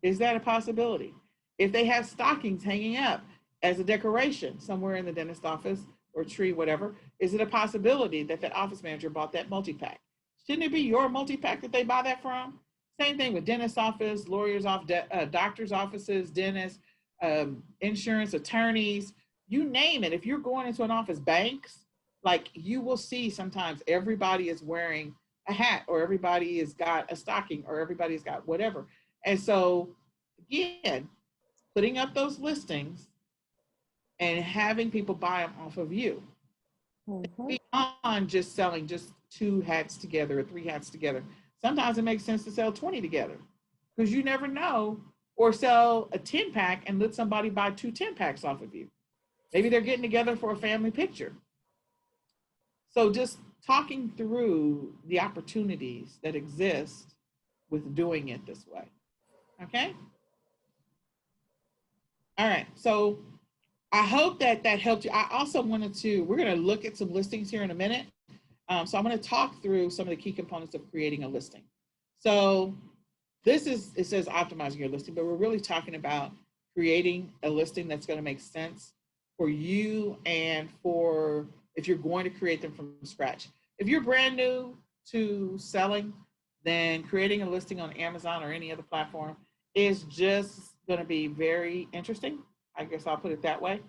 Is that a possibility? If they have stockings hanging up as a decoration somewhere in the dentist office or tree, whatever, is it a possibility that that office manager bought that multi-pack? Shouldn't it be your multi-pack that they buy that from? Same thing with dentist office, lawyers off, doctors' offices, dentists, insurance attorneys, you name it. If you're going into an office, banks, like you will see sometimes everybody is wearing a hat or everybody has got a stocking or everybody's got whatever. And so, again, putting up those listings and having people buy them off of you Mhm. beyond just selling just 2 hats together or 3 hats together. Sometimes it makes sense to sell 20 together because you never know, or sell a 10 pack and let somebody buy 2 10 packs off of you. Maybe they're getting together for a family picture. So just talking through the opportunities that exist with doing it this way. Okay. All right. So I hope that that helped you. I also wanted to, we're going to look at some listings here in a minute. So I'm going to talk through some of the key components of creating a listing. So it says optimizing your listing, but we're really talking about creating a listing that's going to make sense for you and for if you're going to create them from scratch. If you're brand new to selling, then creating a listing on Amazon or any other platform is just going to be very interesting. I guess I'll put it that way.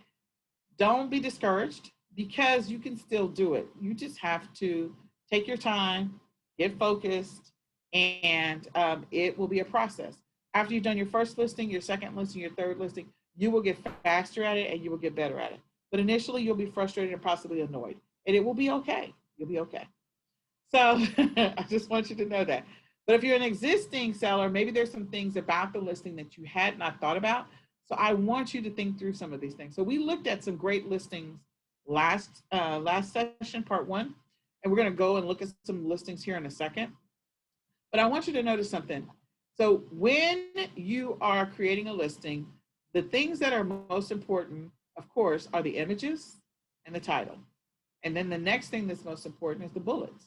Don't be discouraged because you can still do it. You just have to take your time, get focused, and it will be a process. After you've done your first listing, your second listing, your third listing, you will get faster at it and you will get better at it. But initially, you'll be frustrated and possibly annoyed, and it will be okay. You'll be okay. So I just want you to know that. But if you're an existing seller, maybe there's some things about the listing that you had not thought about. So I want you to think through some of these things. So we looked at some great listings last session, part one, and we're going to go and look at some listings here in a second. But I want you to notice something. So when you are creating a listing, the things that are most important, of course, are the images and the title. And then the next thing that's most important is the bullets.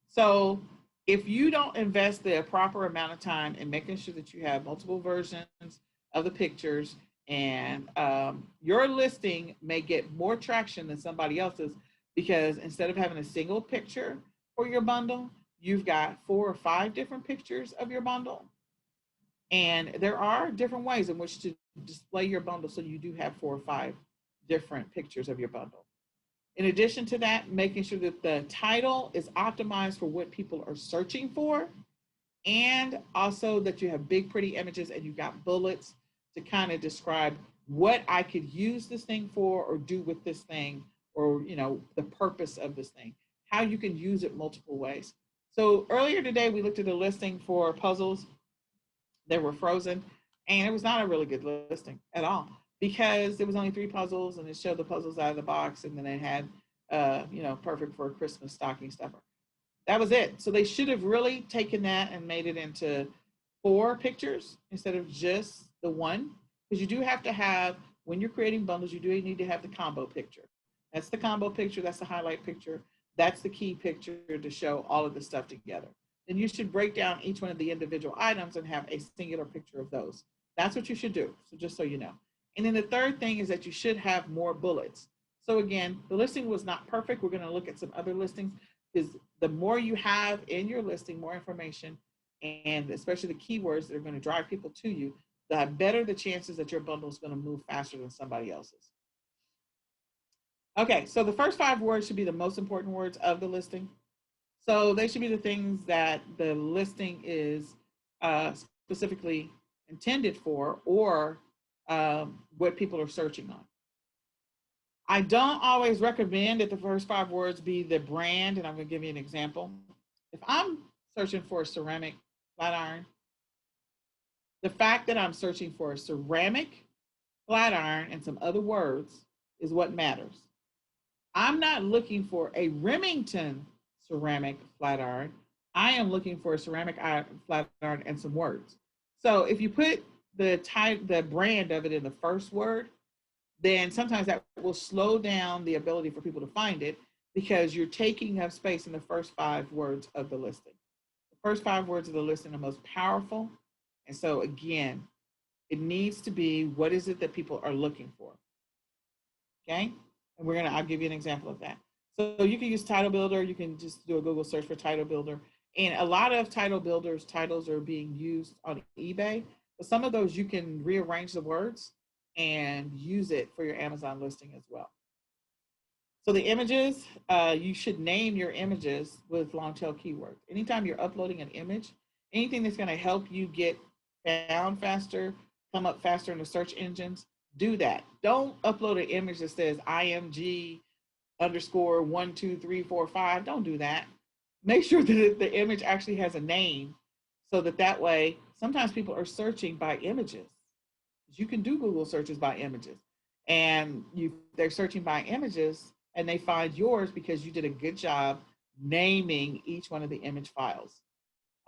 So if you don't invest the proper amount of time in making sure that you have multiple versions of the pictures, and your listing may get more traction than somebody else's because instead of having a single picture for your bundle, you've got 4 or 5 different pictures of your bundle. And there are different ways in which to display your bundle so you do have 4 or 5 different pictures of your bundle. In addition to that, making sure that the title is optimized for what people are searching for, and also that you have big, pretty images and you've got bullets to kind of describe what I could use this thing for or do with this thing, or, the purpose of this thing, how you can use it multiple ways. So earlier today, we looked at a listing for puzzles that were frozen, and it was not a really good listing at all because there was only 3 puzzles and it showed the puzzles out of the box, and then it had perfect for a Christmas stocking stuffer. That was it. So they should have really taken that and made it into 4 pictures instead of just the one, because you do have to have, when you're creating bundles, you do need to have the combo picture. That's the combo picture, that's the highlight picture, that's the key picture to show all of the stuff together. Then you should break down each one of the individual items and have a singular picture of those. That's what you should do. So just so you know. And then the third thing is that you should have more bullets. So again, the listing was not perfect. We're going to look at some other listings, because the more you have in your listing, more information, and especially the keywords that are going to drive people to you, the better the chances that your bundle is going to move faster than somebody else's. Okay, so the first 5 words should be the most important words of the listing. So they should be the things that the listing is specifically intended for, or what people are searching on. I don't always recommend that the first 5 words be the brand, and I'm going to give you an example. If I'm searching for a ceramic flat iron, the fact that I'm searching for a ceramic flat iron and some other words is what matters. I'm not looking for a Remington ceramic flat iron. I am looking for a ceramic flat iron and some words. So if you put the brand of it in the first word, then sometimes that will slow down the ability for people to find it, because you're taking up space in the first 5 words of the listing. The first 5 words of the listing are most powerful. And so again, it needs to be, what is it that people are looking for? Okay. And I'll give you an example of that. So you can use Title Builder. You can just do a Google search for Title Builder. And a lot of title builders, titles are being used on eBay. But some of those you can rearrange the words and use it for your Amazon listing as well. So the images, you should name your images with long tail keywords. Anytime you're uploading an image, anything that's going to help you get found faster, come up faster in the search engines, do that. Don't upload an image that says IMG _12345. Don't do that. Make sure that the image actually has a name, so that way, sometimes people are searching by images. You can do Google searches by images, and they're searching by images and they find yours because you did a good job naming each one of the image files.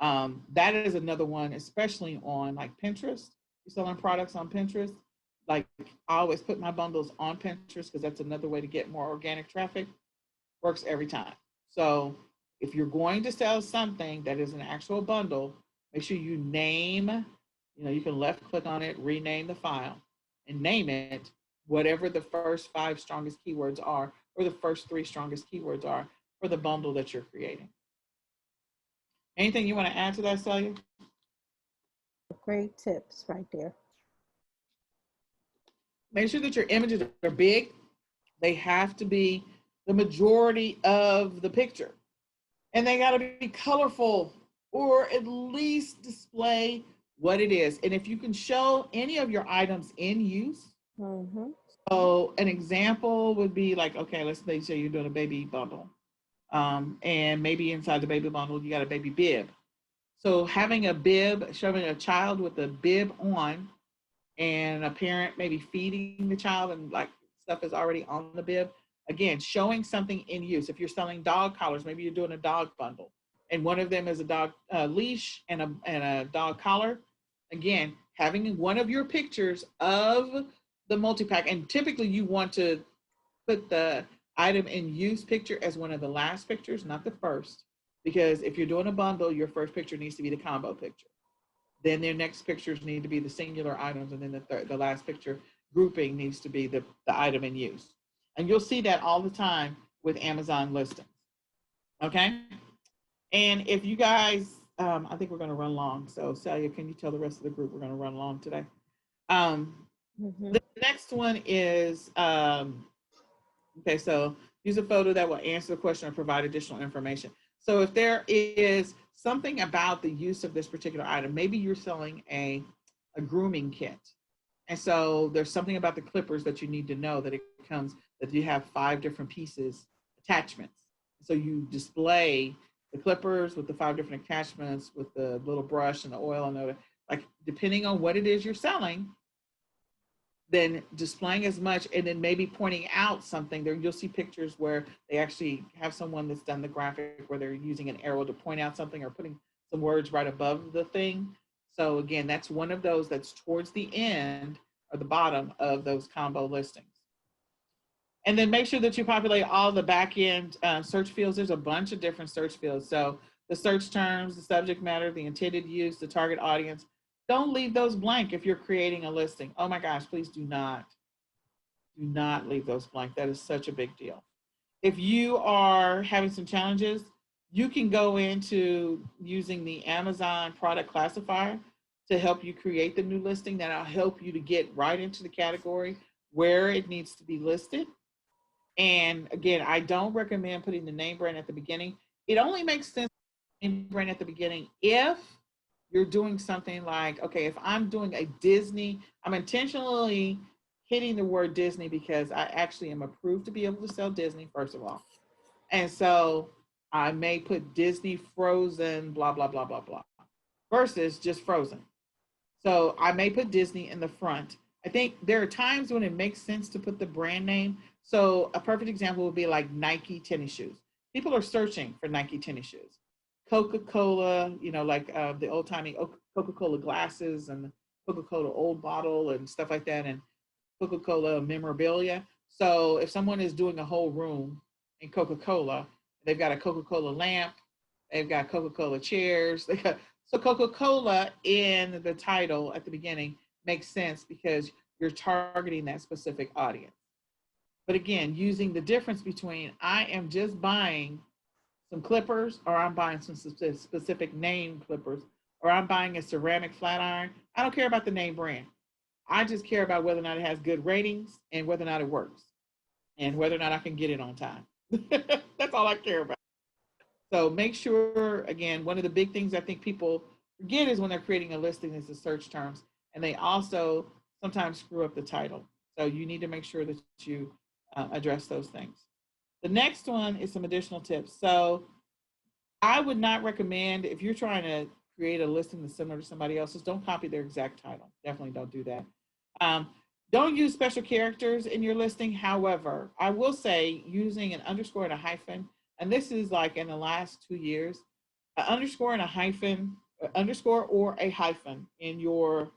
That is another one, especially on like Pinterest. You're selling products on Pinterest. Like, I always put my bundles on Pinterest because that's another way to get more organic traffic. Works every time. So if you're going to sell something that is an actual bundle, make sure you name, you can left click on it, rename the file, and name it whatever the first 5 strongest keywords are, or the first 3 strongest keywords are for the bundle that you're creating. Anything you want to add to that, Celia? Great tips right there. Make sure that your images are big. They have to be the majority of the picture. And they got to be colorful, or at least display what it is. And if you can show any of your items in use. Mm-hmm. So an example would be like, okay, let's say you're doing a baby bundle. And maybe inside the baby bundle, you got a baby bib. So having a bib, showing a child with a bib on, and a parent maybe feeding the child, and like stuff is already on the bib. Again, showing something in use. If you're selling dog collars, maybe you're doing a dog bundle, and one of them is a dog leash and a dog collar. Again, having one of your pictures of the multi-pack, and typically you want to put the item in use picture as one of the last pictures, not the first, because if you're doing a bundle, your first picture needs to be the combo picture. Then their next pictures need to be the singular items, and then the last picture grouping needs to be the item in use. And you'll see that all the time with Amazon listings. Okay? And if you guys, I think we're going to run long. So Celia, can you tell the rest of the group we're going to run long today? The next one is, okay, so use a photo that will answer the question or provide additional information. So if there is something about the use of this particular item, maybe you're selling a grooming kit. And so there's something about the clippers that you need to know, that that you have 5 different pieces, attachments. So you display the clippers with the 5 different attachments, with the little brush and the oil and the, like, depending on what it is you're selling, then displaying as much, and then maybe pointing out something there. You'll see pictures where they actually have someone that's done the graphic where they're using an arrow to point out something, or putting some words right above the thing. So again, that's one of those that's towards the end or the bottom of those combo listings. And then make sure that you populate all the back end search fields. There's a bunch of different search fields. So the search terms, the subject matter, the intended use, the target audience. Don't leave those blank if you're creating a listing. Oh my gosh, please do not leave those blank. That is such a big deal. If you are having some challenges, You can go into using the Amazon product classifier to help you create the new listing. That'll help you to get right into the category where it needs to be listed. And again, I don't recommend putting the name brand at the beginning. It only makes sense to name brand at the beginning if you're doing something like, okay, if I'm doing a Disney, I'm intentionally hitting the word Disney because I actually am approved to be able to sell Disney, first of all. And so I may put Disney Frozen, blah, blah, blah, blah, blah, versus just Frozen. So I may put Disney in the front. I think there are times when it makes sense to put the brand name. So a perfect example would be like Nike tennis shoes. People are searching for Nike tennis shoes. Coca-Cola, like the old timey Coca-Cola glasses and Coca-Cola old bottle and stuff like that, and Coca-Cola memorabilia. So if someone is doing a whole room in Coca-Cola, they've got a Coca-Cola lamp, they've got Coca-Cola chairs, so Coca-Cola in the title at the beginning makes sense because you're targeting that specific audience. But again, using the difference between I am just buying some clippers or I'm buying some specific name clippers or I'm buying a ceramic flat iron. I don't care about the name brand. I just care about whether or not it has good ratings and whether or not it works and whether or not I can get it on time. That's all I care about. So make sure, again, one of the big things I think people forget is when they're creating a listing is the search terms. And they also sometimes screw up the title. So you need to make sure that you address those things. The next one is some additional tips. So I would not recommend, if you're trying to create a listing that's similar to somebody else's, don't copy their exact title. Definitely don't do that. Um, don't use special characters in your listing. However, I will say using an underscore and a hyphen, and this is like in the last 2 years, an underscore and a hyphen, underscore or a hyphen in your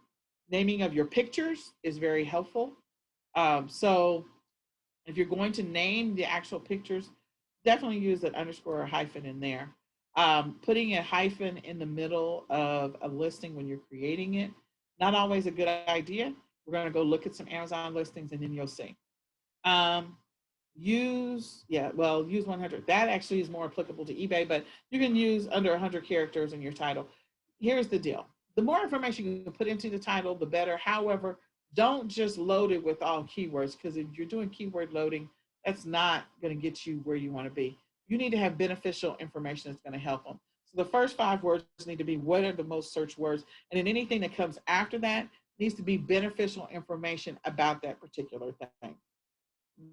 naming of your pictures is very helpful. So if you're going to name the actual pictures, definitely use an underscore or hyphen in there. Putting a hyphen in the middle of a listing when you're creating it, not always a good idea. We're going to go look at some Amazon listings and then you'll see. Use 100. That actually is more applicable to eBay, but you can use under 100 characters in your title. Here's the deal. The more information you can put into the title, the better. However, don't just load it with all keywords, because if you're doing keyword loading, that's not going to get you where you want to be. You need to have beneficial information that's going to help them. So the first 5 words need to be what are the most searched words, and then anything that comes after that needs to be beneficial information about that particular thing.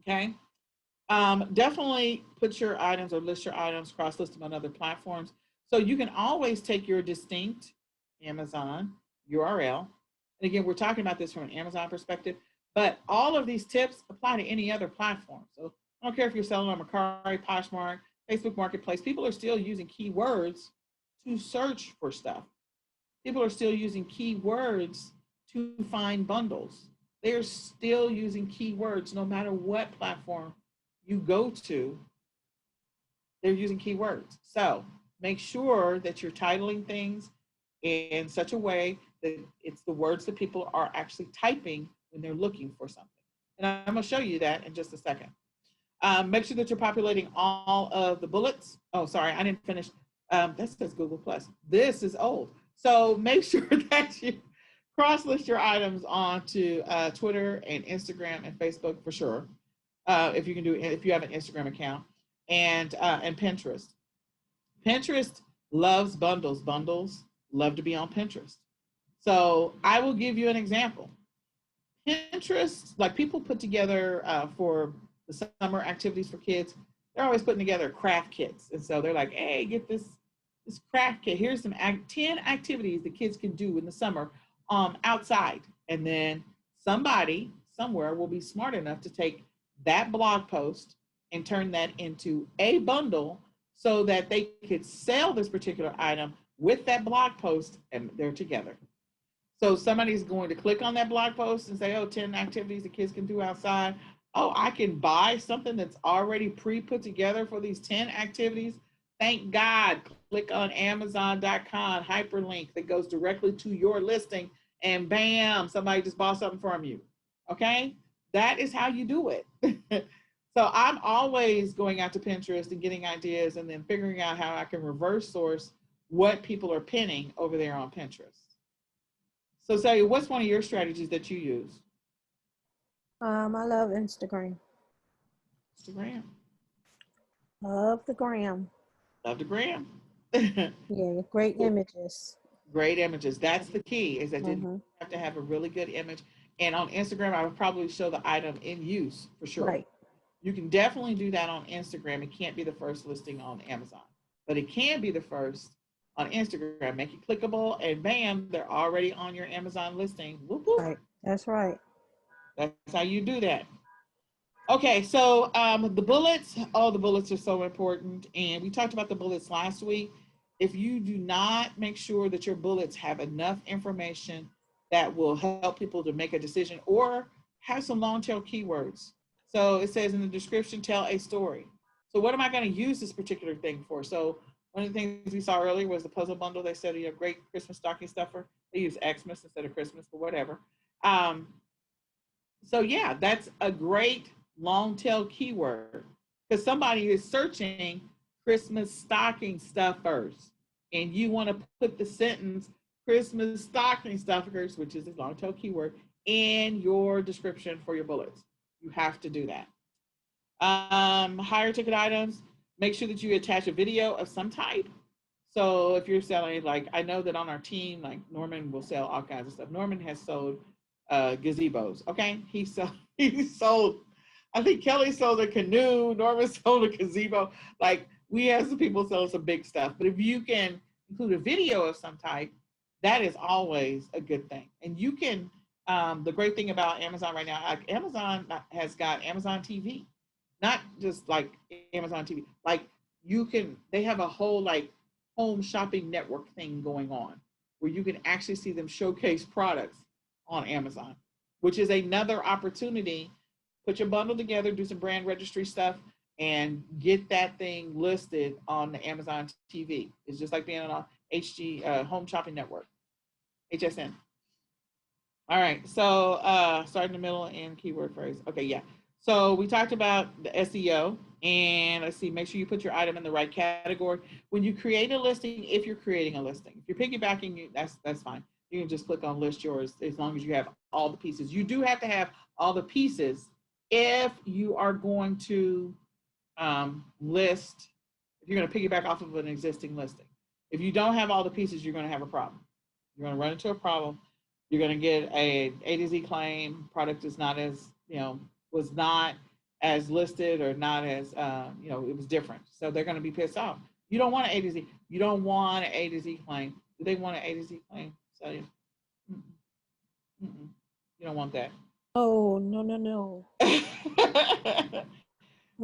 Okay. Definitely put your items or list your items, cross-list them on other platforms. So you can always take your distinct Amazon URL. And again, we're talking about this from an Amazon perspective, but all of these tips apply to any other platform. So I don't care if you're selling on Mercari, Poshmark, Facebook Marketplace, people are still using keywords to search for stuff. People are still using keywords to find bundles. They're still using keywords no matter what platform you go to, they're using keywords. So make sure that you're titling things in such a way that it's the words that people are actually typing when they're looking for something. And I'm going to show you that in just a second. Make sure that you're populating all of the bullets. Oh, sorry, I didn't finish. That says Google Plus. This is old. So make sure that you cross-list your items onto Twitter and Instagram and Facebook for sure. If you can do it, if you have an Instagram account, and Pinterest. Pinterest loves bundles. Bundles love to be on Pinterest. So I will give you an example. Pinterest, like people put together for the summer activities for kids, they're always putting together craft kits. And so they're like, hey, get this craft kit. Here's some 10 activities the kids can do in the summer outside. And then somebody somewhere will be smart enough to take that blog post and turn that into a bundle so that they could sell this particular item with that blog post, and they're together. So somebody's going to click on that blog post and say, oh, 10 activities the kids can do outside. Oh, I can buy something that's already pre-put together for these 10 activities. Thank God. Click on Amazon.com, hyperlink that goes directly to your listing, and bam, somebody just bought something from you. Okay? That is how you do it. So I'm always going out to Pinterest and getting ideas and then figuring out how I can reverse source what people are pinning over there on Pinterest. So say, what's one of your strategies that you use? I love Instagram. Instagram. Love the gram. Love the gram. Yeah, great images. Great images. That's the key, is that you Mm-hmm. have to have a really good image. And on Instagram, I would probably show the item in use for sure. Right. You can definitely do that on Instagram. It can't be the first listing on Amazon, but it can be the first on Instagram. Make it clickable, and bam, they're already on your Amazon listing. Whoop, whoop. Right. That's right. That's how you do that. Okay, so the bullets, oh, the bullets are so important. And we talked about the bullets last week. If you do not make sure that your bullets have enough information that will help people to make a decision or have some long tail keywords. So it says in the description, tell a story. So what am I going to use this particular thing for? So one of the things we saw earlier was the puzzle bundle. They said, you know, great Christmas stocking stuffer. They use Xmas instead of Christmas, but whatever. Um, so yeah, that's a great long tail keyword because somebody is searching Christmas stocking stuffers, and you want to put the sentence Christmas stocking stuffers, which is a long tail keyword, in your description for your bullets. You have to do that. Higher ticket items, make sure that you attach a video of some type. So if you're selling, like, I know that on our team, like Norman will sell all kinds of stuff. Norman has sold gazebos. Okay, he sold. I think Kelly sold a canoe. Norman sold a gazebo. Like, we have some people selling some big stuff. But if you can include a video of some type, that is always a good thing. And you can. The great thing about Amazon right now, like Amazon has got Amazon TV, not just like Amazon TV. Like, you can. They have a whole like home shopping network thing going on where you can actually see them showcase products on Amazon, which is another opportunity. Put your bundle together, do some brand registry stuff, and get that thing listed on the Amazon TV. It's just like being on a HG Home Shopping Network, HSN. All right, so start in the middle and keyword phrase. Okay, yeah. So we talked about the SEO, and let's see, make sure you put your item in the right category. When you create a listing, if you're creating a listing, if you're piggybacking, that's fine. You can just click on list yours as long as you have all the pieces. You do have to have all the pieces if you are going to list, if you're going to piggyback off of an existing listing. If you don't have all the pieces, you're going to have a problem. You're going to run into a problem. You're going to get A to Z claim. Product is not as, was not as listed or not as, it was different. So they're going to be pissed off. You don't want an A to Z. You don't want an A to Z claim. Do they want an A to Z claim? So you, you don't want that. Oh, no, no, no.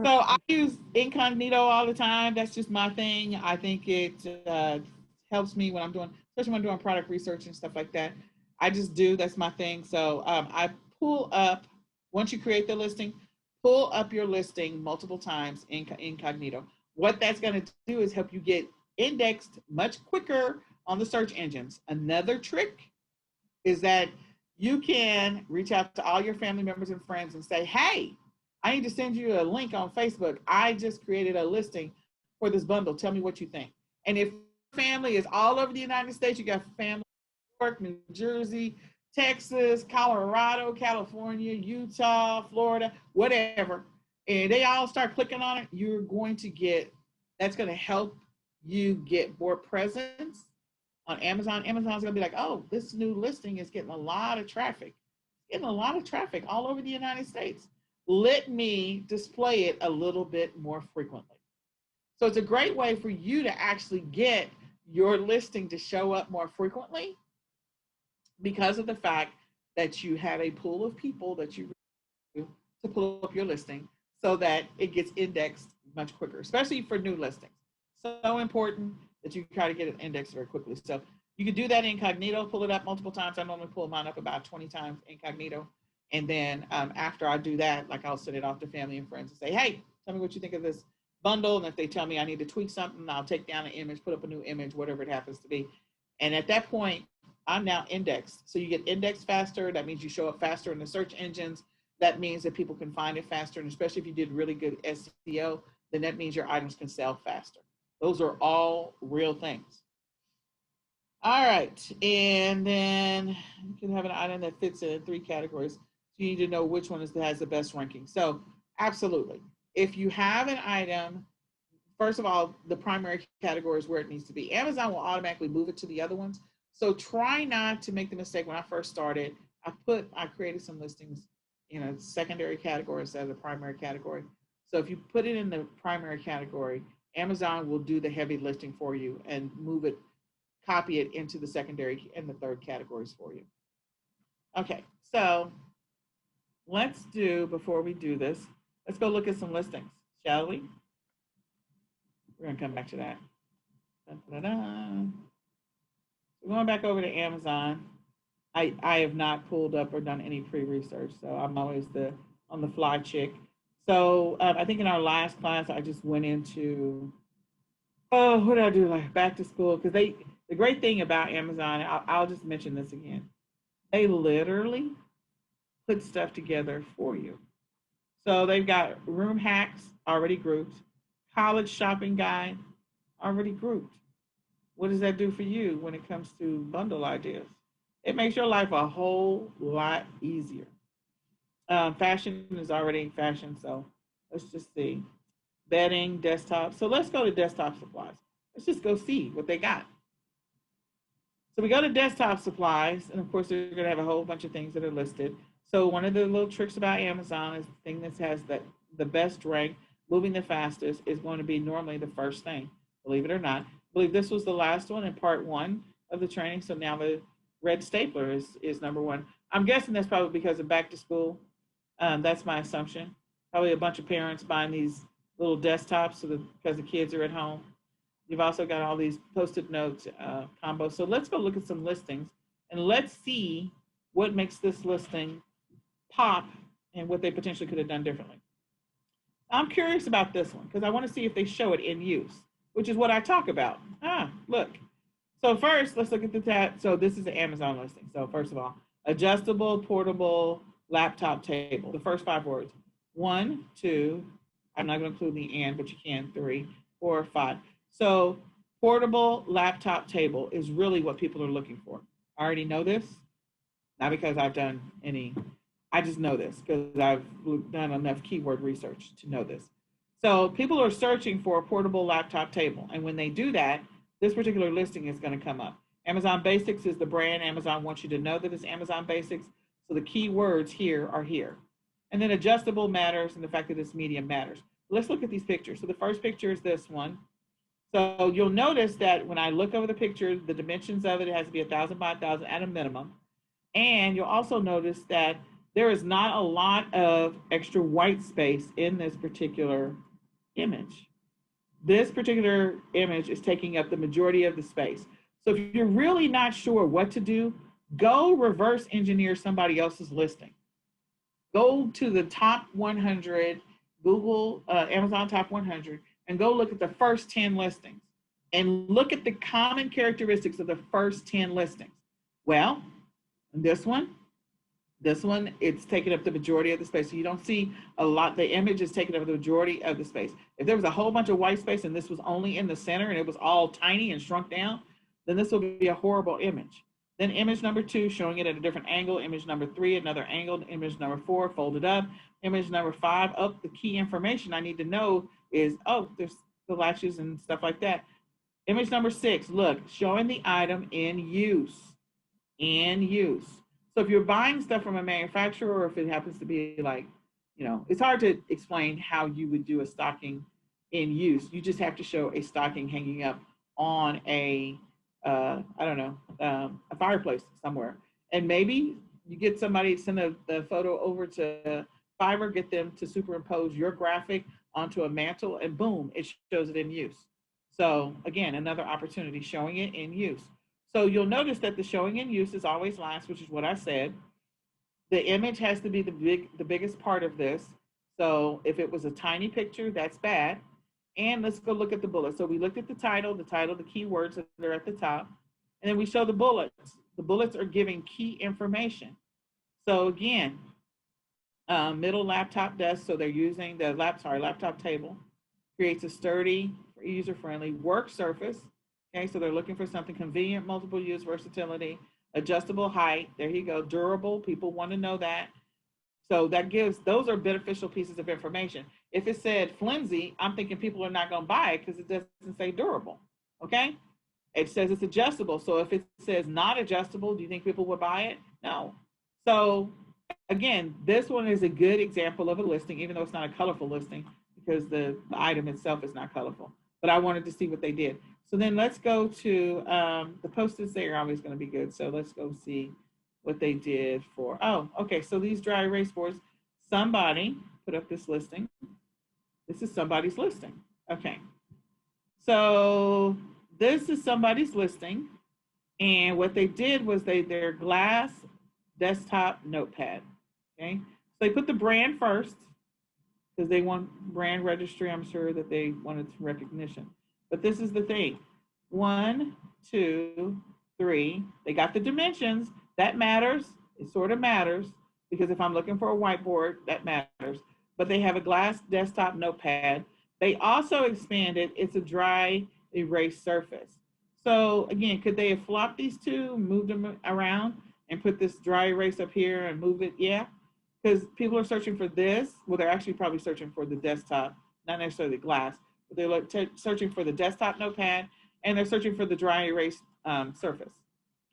So I use incognito all the time. That's just my thing. I think it helps me when I'm doing, especially when I'm doing product research and stuff like that. I just do. That's my thing. So I pull up, once you create the listing, pull up your listing multiple times in incognito. What that's going to do is help you get indexed much quicker on the search engines. Another trick is that you can reach out to all your family members and friends and say, hey, I need to send you a link on Facebook. I just created a listing for this bundle. Tell me what you think. And if family is all over the United States, you got family in New York, New Jersey, Texas, Colorado, California, Utah, Florida, whatever, and they all start clicking on it, you're going to get, that's going to help you get more presence on Amazon. Amazon's going to be like, oh, this new listing is getting a lot of traffic. Getting a lot of traffic all over the United States. Let me display it a little bit more frequently. So it's a great way for you to actually get your listing to show up more frequently because of the fact that you have a pool of people that you to pull up your listing so that it gets indexed much quicker, especially for new listings. So important that you try to get it indexed very quickly. So you can do that incognito, pull it up multiple times. I normally pull mine up about 20 times incognito. And then after I do that, like, I'll send it off to family and friends and say, hey, tell me what you think of this bundle. And if they tell me I need to tweak something, I'll take down an image, put up a new image, whatever it happens to be. And at that point, I'm now indexed. So you get indexed faster. That means you show up faster in the search engines. that means that people can find it faster. And especially if you did really good SEO, then that means your items can sell faster. Those are all real things. All right. And then you can have an item that fits in 3 categories. So you need to know which one has the best ranking. So absolutely. If you have an item, first of all, the primary category is where it needs to be. Amazon will automatically move it to the other ones. So try not to make the mistake. When I first started, I created some listings, secondary category instead of the primary category. So if you put it in the primary category, Amazon will do the heavy lifting for you and move it, copy it into the secondary and the third categories for you. Okay, so before we do this, let's go look at some listings, shall we? We're gonna come back to that. Da-da-da. So going back over to Amazon, I have not pulled up or done any pre-research, so I'm always the on the fly chick. So I think in our last class, I just went into, what did I do? Like back to school, because the great thing about Amazon, I'll just mention this again, they literally put stuff together for you. So they've got room hacks already grouped, college shopping guide already grouped. What does that do for you when it comes to bundle ideas? It makes your life a whole lot easier. Fashion is already fashion, so let's just see. Bedding, desktop. So let's go to desktop supplies. Let's just go see what they got. So we go to desktop supplies, and of course, they're going to have a whole bunch of things that are listed. So one of the little tricks about Amazon is the thing that has the best rank, moving the fastest, is going to be normally the first thing, believe it or not. I believe this was the last one in part 1 of the training. So now the red stapler is number 1. I'm guessing that's probably because of back to school. That's my assumption. Probably a bunch of parents buying these little desktops because the kids are at home. You've also got all these post-it notes combos. So let's go look at some listings and let's see what makes this listing pop and what they potentially could have done differently. I'm curious about this one because I want to see if they show it in use, which is what I talk about. Look. So first, let's look at the tab. So this is an Amazon listing. So first of all, adjustable, portable, laptop table. The first 5 words. 1, 2, I'm not going to include the and, but you can, 3, 4, 5. So portable laptop table is really what people are looking for. I already know this, not because I've done any, I just know this because I've done enough keyword research to know this. So people are searching for a portable laptop table. And when they do that, this particular listing is going to come up. Amazon Basics is the brand. Amazon wants you to know that it's Amazon Basics. So the keywords here are here. And then adjustable matters, and the fact that it's medium matters. Let's look at these pictures. So the first picture is this one. So you'll notice that when I look over the picture, the dimensions of it has to be 1,000 by 1,000 at a minimum. And you'll also notice that there is not a lot of extra white space in this particular image. This particular image is taking up the majority of the space. So if you're really not sure what to do, go reverse engineer somebody else's listing. Go to the top 100, Google, Amazon top 100, and go look at the first 10 listings and look at the common characteristics of the first 10 listings. Well, this one, it's taking up the majority of the space. So you don't see a lot, the image is taking up the majority of the space. If there was a whole bunch of white space and this was only in the center and it was all tiny and shrunk down, then this will be a horrible image. Then image number 2, showing it at a different angle. Image number 3, another angle. Image number 4, folded up. Image number 5, the key information I need to know is, there's the latches and stuff like that. Image number 6, look, showing the item in use. In use. So if you're buying stuff from a manufacturer, or if it happens to be like, it's hard to explain how you would do a stocking in use. You just have to show a stocking hanging up on a fireplace somewhere. And maybe you get somebody, send the photo over to Fiverr, get them to superimpose your graphic onto a mantle, and boom, it shows it in use. So again, another opportunity, showing it in use. So you'll notice that the showing in use is always last, which is what I said. The image has to be the biggest part of this. So if it was a tiny picture, that's bad. And let's go look at the bullets. So we looked at the title, the keywords that are at the top, and then we show the bullets. The bullets are giving key information. So again, Middle laptop desk, so they're using the laptop table. Creates a sturdy, user-friendly work surface. Okay, so they're looking for something convenient, multiple use, versatility, adjustable height. There you go, durable. People want to know that. So that gives, those are beneficial pieces of information. If it said flimsy, I'm thinking people are not going to buy it because it doesn't say durable. Okay, it says it's adjustable. So if it says not adjustable, do you think people would buy it? No. So again, this one is a good example of a listing, even though it's not a colorful listing because the item itself is not colorful. But I wanted to see what they did. So then let's go to the post-its. They are always going to be good. So let's go see what they did for. Oh, okay. So these dry erase boards, somebody put up this listing. This is somebody's listing. Okay. So this is somebody's listing. And what they did was their glass desktop notepad. Okay. So they put the brand first because they want brand registry. I'm sure that they wanted some recognition. But this is the thing. 1, 2, 3. They got the dimensions. That matters. It sort of matters because if I'm looking for a whiteboard, that matters. But they have a glass desktop notepad. They also expanded, it's a dry erase surface. So again, could they have flopped these two, moved them around and put this dry erase up here and move it? Yeah, because people are searching for this. Well, they're actually probably searching for the desktop, not necessarily glass, but they're searching for the desktop notepad and they're searching for the dry erase surface.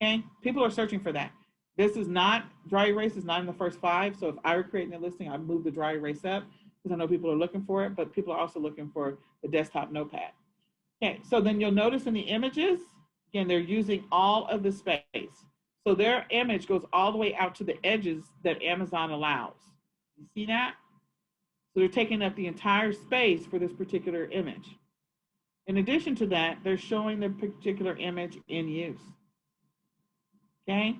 Okay, people are searching for that. This is not, dry erase is not in the first 5. So if I were creating a listing, I'd move the dry erase up because I know people are looking for it, but people are also looking for the desktop notepad. Okay, so then you'll notice in the images, again, they're using all of the space. So their image goes all the way out to the edges that Amazon allows. You see that? So they're taking up the entire space for this particular image. In addition to that, they're showing the particular image in use. Okay?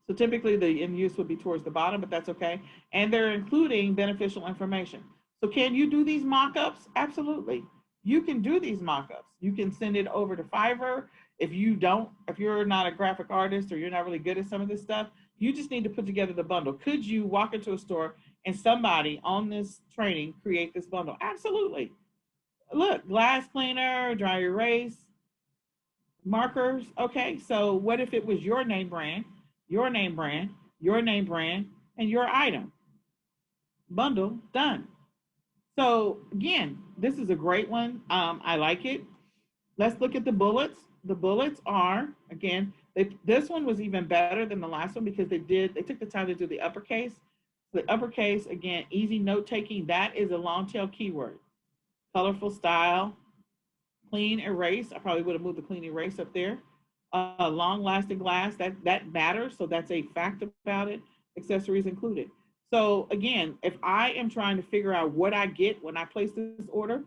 So typically the in use would be towards the bottom, but that's okay. And they're including beneficial information. So can you do these mock-ups? Absolutely. You can do these mock-ups. You can send it over to Fiverr. If you're not a graphic artist or you're not really good at some of this stuff, you just need to put together the bundle. Could you walk into a store and somebody on this training create this bundle? Absolutely. Look, glass cleaner, dry erase, markers. Okay, so what if it was your name brand, your name brand, your name brand, and your item? Bundle done. So again, this is a great one. I like it. Let's look at the bullets. The bullets are, again, this one was even better than the last one because they took the time to do the uppercase. The uppercase, again, easy note taking. That is a long tail keyword. Colorful style, clean erase. I probably would have moved the clean erase up there. Long lasting glass, that matters. So that's a fact about it. Accessories included. So again, if I am trying to figure out what I get when I place this order,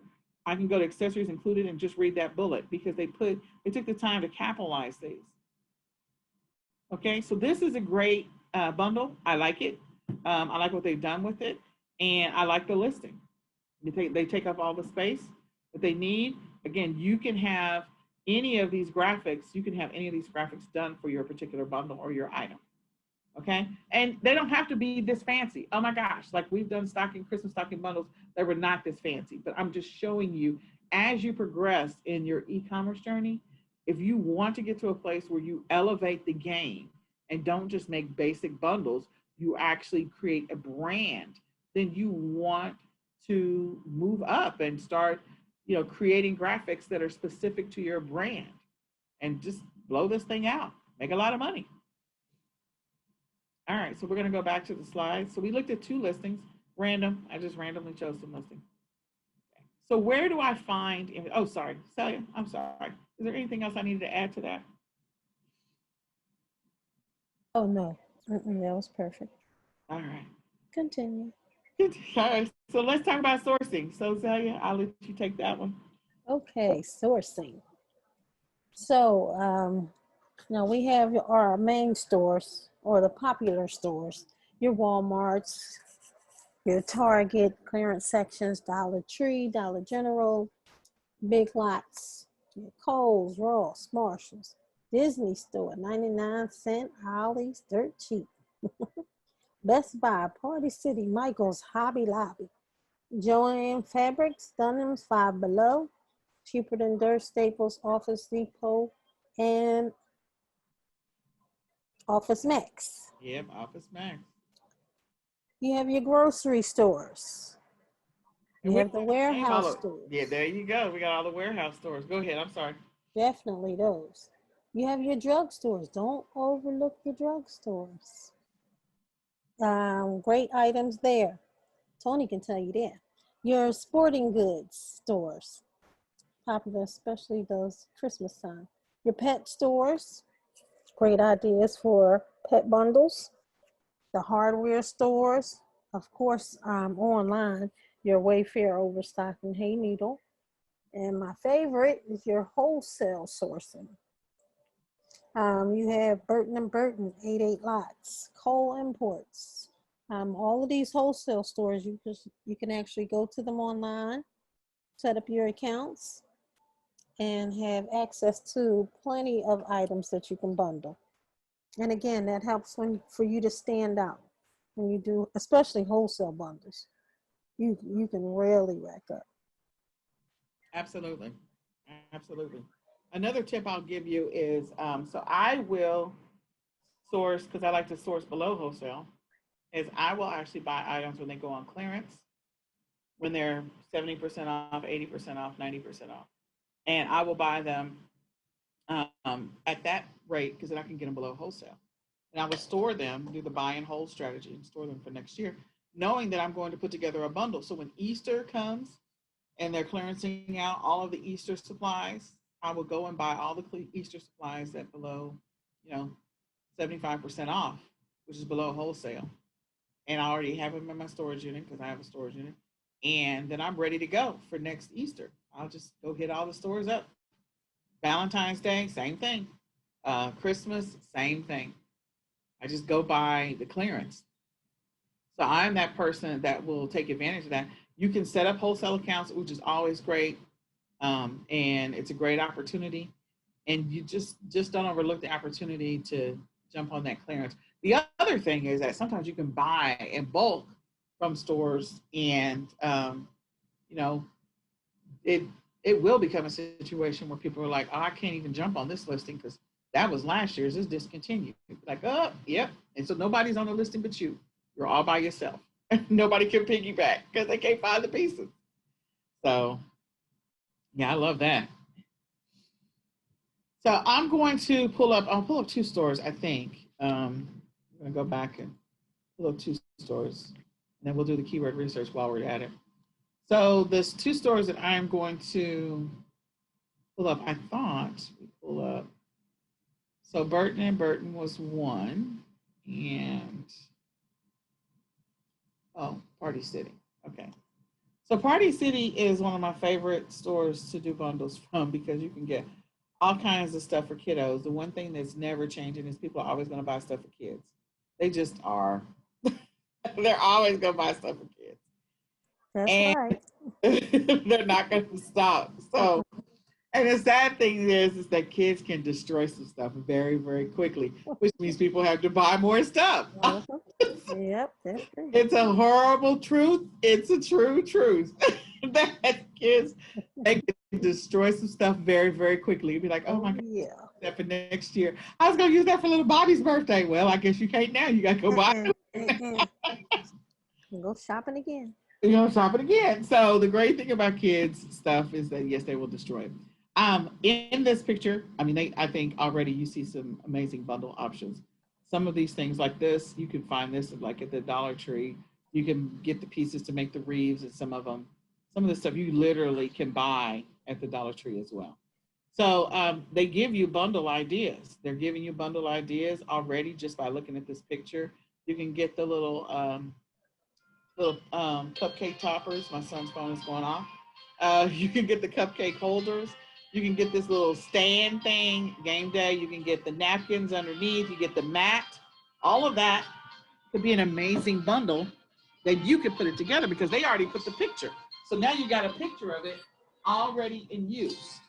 I can go to accessories included and just read that bullet because they took the time to capitalize these. Okay, so this is a great bundle. I like it. I like what they've done with it, and I like the listing. They take up all the space that they need. Again, you can have any of these graphics. You can have any of these graphics done for your particular bundle or your item. Okay, and they don't have to be this fancy. Oh my gosh, like we've done Christmas stocking bundles that were not this fancy, but I'm just showing you as you progress in your e-commerce journey, if you want to get to a place where you elevate the game and don't just make basic bundles, you actually create a brand, then you want to move up and start, creating graphics that are specific to your brand and just blow this thing out, make a lot of money. All right, so we're going to go back to the slides. So we looked at 2 listings, random. I just randomly chose some listings. Okay. So where do I find, oh, sorry, Celia, I'm sorry. Is there anything else I needed to add to that? Oh, no, that was perfect. All right. Continue. All right, so let's talk about sourcing. So Celia, I'll let you take that one. Okay, sourcing. So now we have our main stores or the popular stores, your Walmarts, your Target, clearance sections, Dollar Tree, Dollar General, Big Lots, your Kohl's, Ross, Marshalls, Disney Store, 99 cent, Ollie's, dirt cheap. Best Buy, Party City, Michael's, Hobby Lobby, Joann Fabrics, Dunham's, Five Below, cheaper than dirt, Staples, Office Depot, and Office Max. Yep, Office Max. You have your grocery stores. And You we have the don't name all warehouse of- stores. Yeah, there you go. We got all the warehouse stores. Go ahead. I'm sorry. Definitely those. You have your drugstores. Don't overlook the drugstores. Great items there. Tony can tell you that. Your sporting goods stores, popular, especially those Christmas time. Your pet stores, great ideas for pet bundles. The hardware stores, of course, online, your Wayfair, Overstock, and Hayneedle. And my favorite is your wholesale sourcing. You have Burton and Burton, 88 Lots, Cole Imports. All of these wholesale stores, you can actually go to them online, set up your accounts, and have access to plenty of items that you can bundle. And again, that helps for you to stand out when you do, especially wholesale bundles. You can really rack up. Absolutely. Absolutely. Another tip I'll give you is so I will source, because I like to source below wholesale, is I will actually buy items when they go on clearance, when they're 70% off, 80% off, 90% off. And I will buy them at that rate because then I can get them below wholesale. And I will store them, do the buy and hold strategy and store them for next year, knowing that I'm going to put together a bundle. So when Easter comes and they're clearancing out all of the Easter supplies, I will go and buy all the Easter supplies at below, 75% off, which is below wholesale. And I already have them in my storage unit because I have a storage unit. And then I'm ready to go for next Easter. I'll just go hit all the stores up. Valentine's Day, same thing. Christmas, same thing. I just go by the clearance. So I'm that person that will take advantage of that. You can set up wholesale accounts, which is always great. And it's a great opportunity. And you just don't overlook the opportunity to jump on that clearance. The other thing is that sometimes you can buy in bulk from stores, and it will become a situation where people are like, oh, I can't even jump on this listing because that was last year's, it's discontinued. Like, oh, yep. And so nobody's on the listing but you. You're all by yourself. Nobody can piggyback because they can't find the pieces. So, yeah, I love that. So I'll pull up two stores, I think. I'm going to go back and pull up two stores, and then we'll do the keyword research while we're at it. So there's two stores that I'm going to pull up. I thought we pull up. So Burton and Burton was one, and Party City. Okay. So Party City is one of my favorite stores to do bundles from because you can get all kinds of stuff for kiddos. The one thing that's never changing is people are always going to buy stuff for kids. They just are. They're always going to buy stuff for kids. That's right. They're not going to stop. So, and the sad thing is that kids can destroy some stuff very, very quickly, which means people have to buy more stuff. Yep, that's true. It's a horrible truth. It's a true truth that kids, they can destroy some stuff very, very quickly. You'd be like, oh my God, yeah. that for next year. I was going to use that for little Bobby's birthday. Well, I guess you can't now. You got to go buy it. Go shopping again. You're going to shop it again. So the great thing about kids stuff is that, yes, they will destroy it. In this picture, I think already you see some amazing bundle options. Some of these things like this, you can find this like at the Dollar Tree. You can get the pieces to make the wreaths, and some of the stuff you literally can buy at the Dollar Tree as well. So they give you bundle ideas. They're giving you bundle ideas already just by looking at this picture. You can get the little cupcake toppers. My son's phone is going off. You can get the cupcake holders. You can get this little stand thing, game day. You can get the napkins underneath. You get the mat. All of that could be an amazing bundle that you could put it together because they already put the picture. So now you got a picture of it already in use.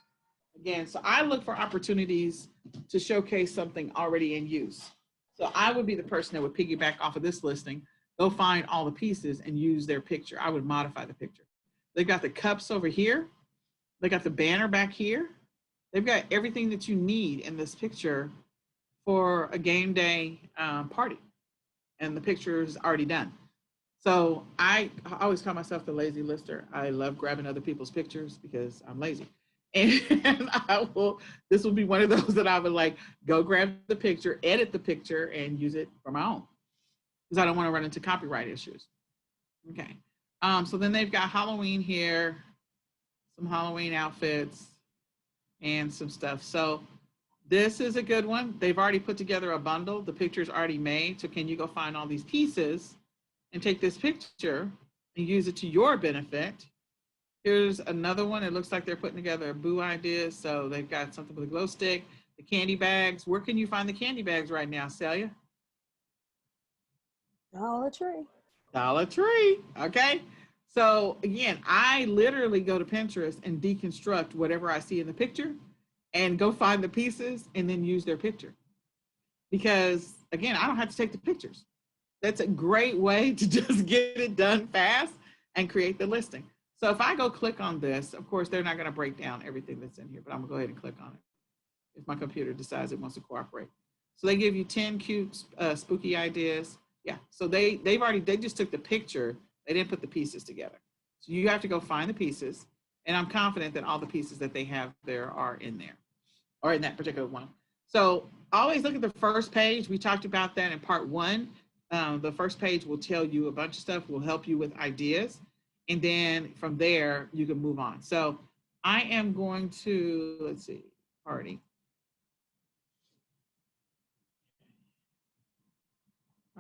Again, so I look for opportunities to showcase something already in use. So I would be the person that would piggyback off of this listing, go find all the pieces and use their picture. I would modify the picture. They've got the cups over here. They got the banner back here. They've got everything that you need in this picture for a game day party. And the picture is already done. So I always call myself the lazy lister. I love grabbing other people's pictures because I'm lazy. And this will be one of those that I would like, go grab the picture, edit the picture, and use it for my own. Because I don't want to run into copyright issues. Okay. So then they've got Halloween here, some Halloween outfits, and some stuff. So this is a good one. They've already put together a bundle. The picture's already made. So can you go find all these pieces and take this picture and use it to your benefit? Here's another one. It looks like they're putting together a boo idea. So they've got something with a glow stick, the candy bags. Where can you find the candy bags right now, Celia? Dollar Tree. Dollar Tree. Okay. So again, I literally go to Pinterest and deconstruct whatever I see in the picture and go find the pieces and then use their picture. Because again, I don't have to take the pictures. That's a great way to just get it done fast and create the listing. So if I go click on this, of course, they're not going to break down everything that's in here, but I'm gonna go ahead and click on it if my computer decides it wants to cooperate. So they give you 10 cute spooky ideas. Yeah, so they just took the picture. They didn't put the pieces together. So you have to go find the pieces. And I'm confident that all the pieces that they have there are in there or in that particular one. So always look at the first page. We talked about that in part 1. The first page will tell you a bunch of stuff, will help you with ideas. And then from there, you can move on. So I am going to, let's see, party.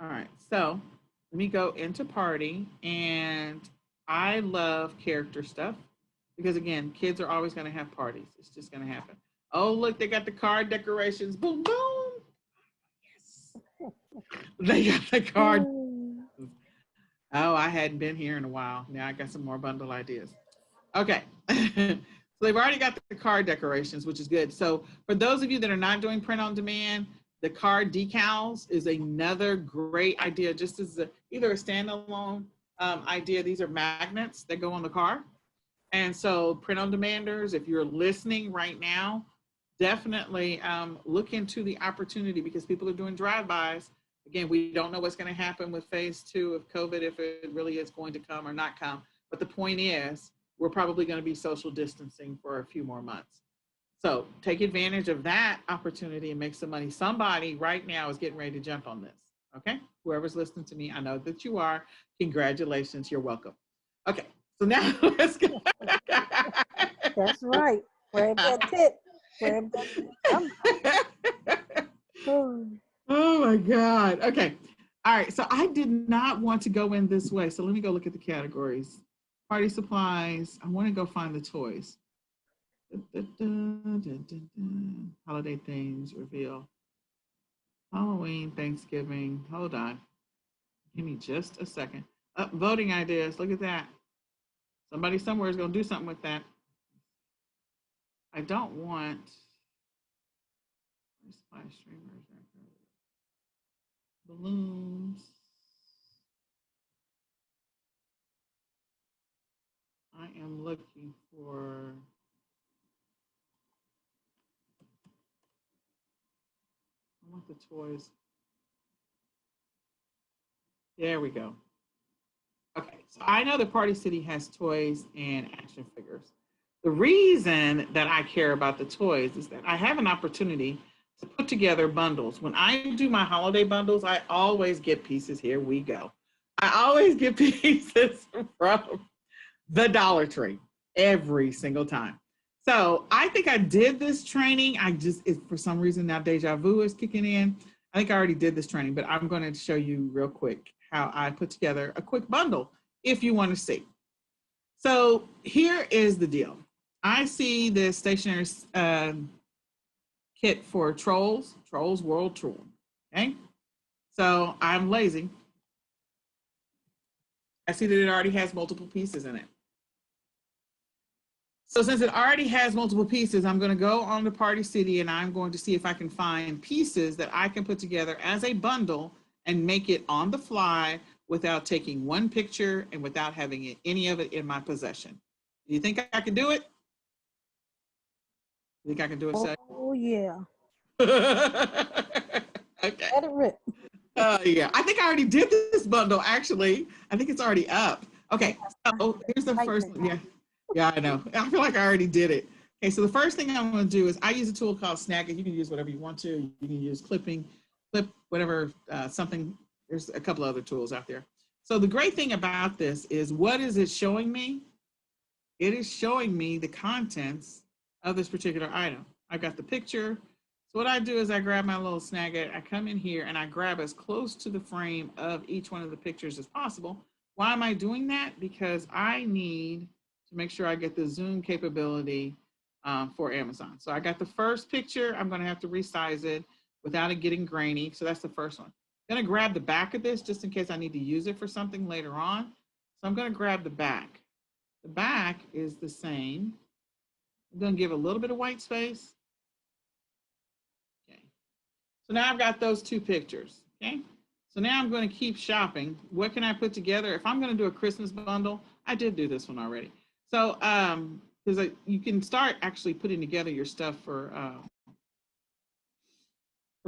All right, so let me go into party. And I love character stuff because again, kids are always going to have parties. It's just going to happen. Oh, look, they got the card decorations. Boom, boom. Yes. They got the card. Oh, I hadn't been here in a while. Now I got some more bundle ideas. Okay. So they've already got the card decorations, which is good. So for those of you that are not doing print on demand, the card decals is another great idea, just as either a standalone idea. These are magnets that go on the car. And so print on demanders, if you're listening right now, definitely look into the opportunity because people are doing drive-bys. Again, we don't know what's going to happen with phase 2 of COVID, if it really is going to come or not come. But the point is, we're probably going to be social distancing for a few more months. So take advantage of that opportunity and make some money. Somebody right now is getting ready to jump on this. Okay. Whoever's listening to me, I know that you are. Congratulations. You're welcome. Okay. So now let's go. That's right. Grab that tip. Grab that tip. Oh my God. Okay. All right. So I did not want to go in this way. So let me go look at the categories. Party supplies. I want to go find the toys. Holiday themes, reveal. Halloween, Thanksgiving. Hold on. Give me just a second. Voting ideas. Look at that. Somebody somewhere is going to do something with that. I don't want supply streamers, balloons. I am looking for I want the toys. There we go. Okay, so I know the Party City has toys and action figures. The reason that I care about the toys is that I have an opportunity to put together bundles. When I do my holiday bundles, I always get pieces. Here we go. I always get pieces from the Dollar Tree every single time. So I think I did this training. For some reason now deja vu is kicking in. I think I already did this training, but I'm going to show you real quick how I put together a quick bundle if you want to see. So here is the deal. I see this stationery kit for Trolls World Tour. Okay. So I'm lazy. I see that it already has multiple pieces in it. So since it already has multiple pieces, I'm going to go on to Party City and I'm going to see if I can find pieces that I can put together as a bundle and make it on the fly without taking one picture and without having any of it in my possession. Do you think I can do it? You think I can do it, Shay? Oh yeah. Okay. Let it rip. Yeah, I think I already did this bundle actually. I think it's already up. Okay, so here's the first one. Yeah, yeah, I know. I feel like I already did it. Okay, so the first thing I'm going to do is I use a tool called Snagit. You can use whatever you want to. You can use clip, whatever, something. There's a couple other tools out there. So the great thing about this is what is it showing me? It is showing me the contents of this particular item. I've got the picture. So what I do is I grab my little Snagit, I come in here and I grab as close to the frame of each one of the pictures as possible. Why am I doing that? Because I need to make sure I get the zoom capability for Amazon. So I got the first picture. I'm going to have to resize it without it getting grainy. So that's the first one. I'm going to grab the back of this just in case I need to use it for something later on. So I'm going to grab the back. The back is the same. I'm going to give a little bit of white space. Okay. So now I've got those two pictures. Okay. So now I'm going to keep shopping. What can I put together? If I'm going to do a Christmas bundle, I did do this one already. So, because you can start actually putting together your stuff for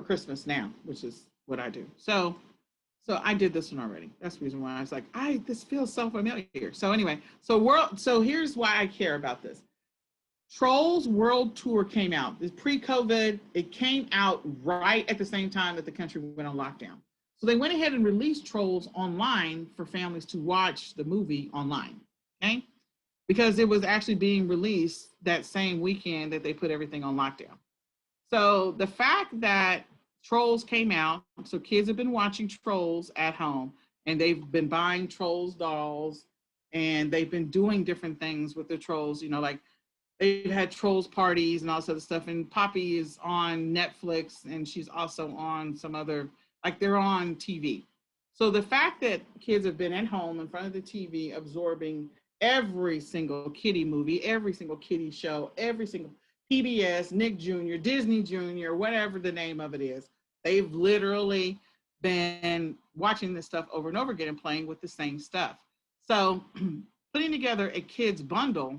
Christmas now, which is what I do. So I did this one already. That's the reason why I was like, this feels so familiar. So anyway, so here's why I care about this. Trolls World Tour came out. Pre-COVID, it came out right at the same time that the country went on lockdown. So they went ahead and released Trolls online for families to watch the movie online, okay? Because it was actually being released that same weekend that they put everything on lockdown. So the fact that Trolls came out, so kids have been watching Trolls at home, and they've been buying Trolls dolls, and they've been doing different things with the Trolls, like they've had Trolls parties and all this other stuff. And Poppy is on Netflix and she's also on some other, like they're on TV. So the fact that kids have been at home in front of the TV absorbing every single kiddie movie, every single kiddie show, every single PBS, Nick Jr., Disney Jr., whatever the name of it is, they've literally been watching this stuff over and over again and playing with the same stuff. So putting together a kids bundle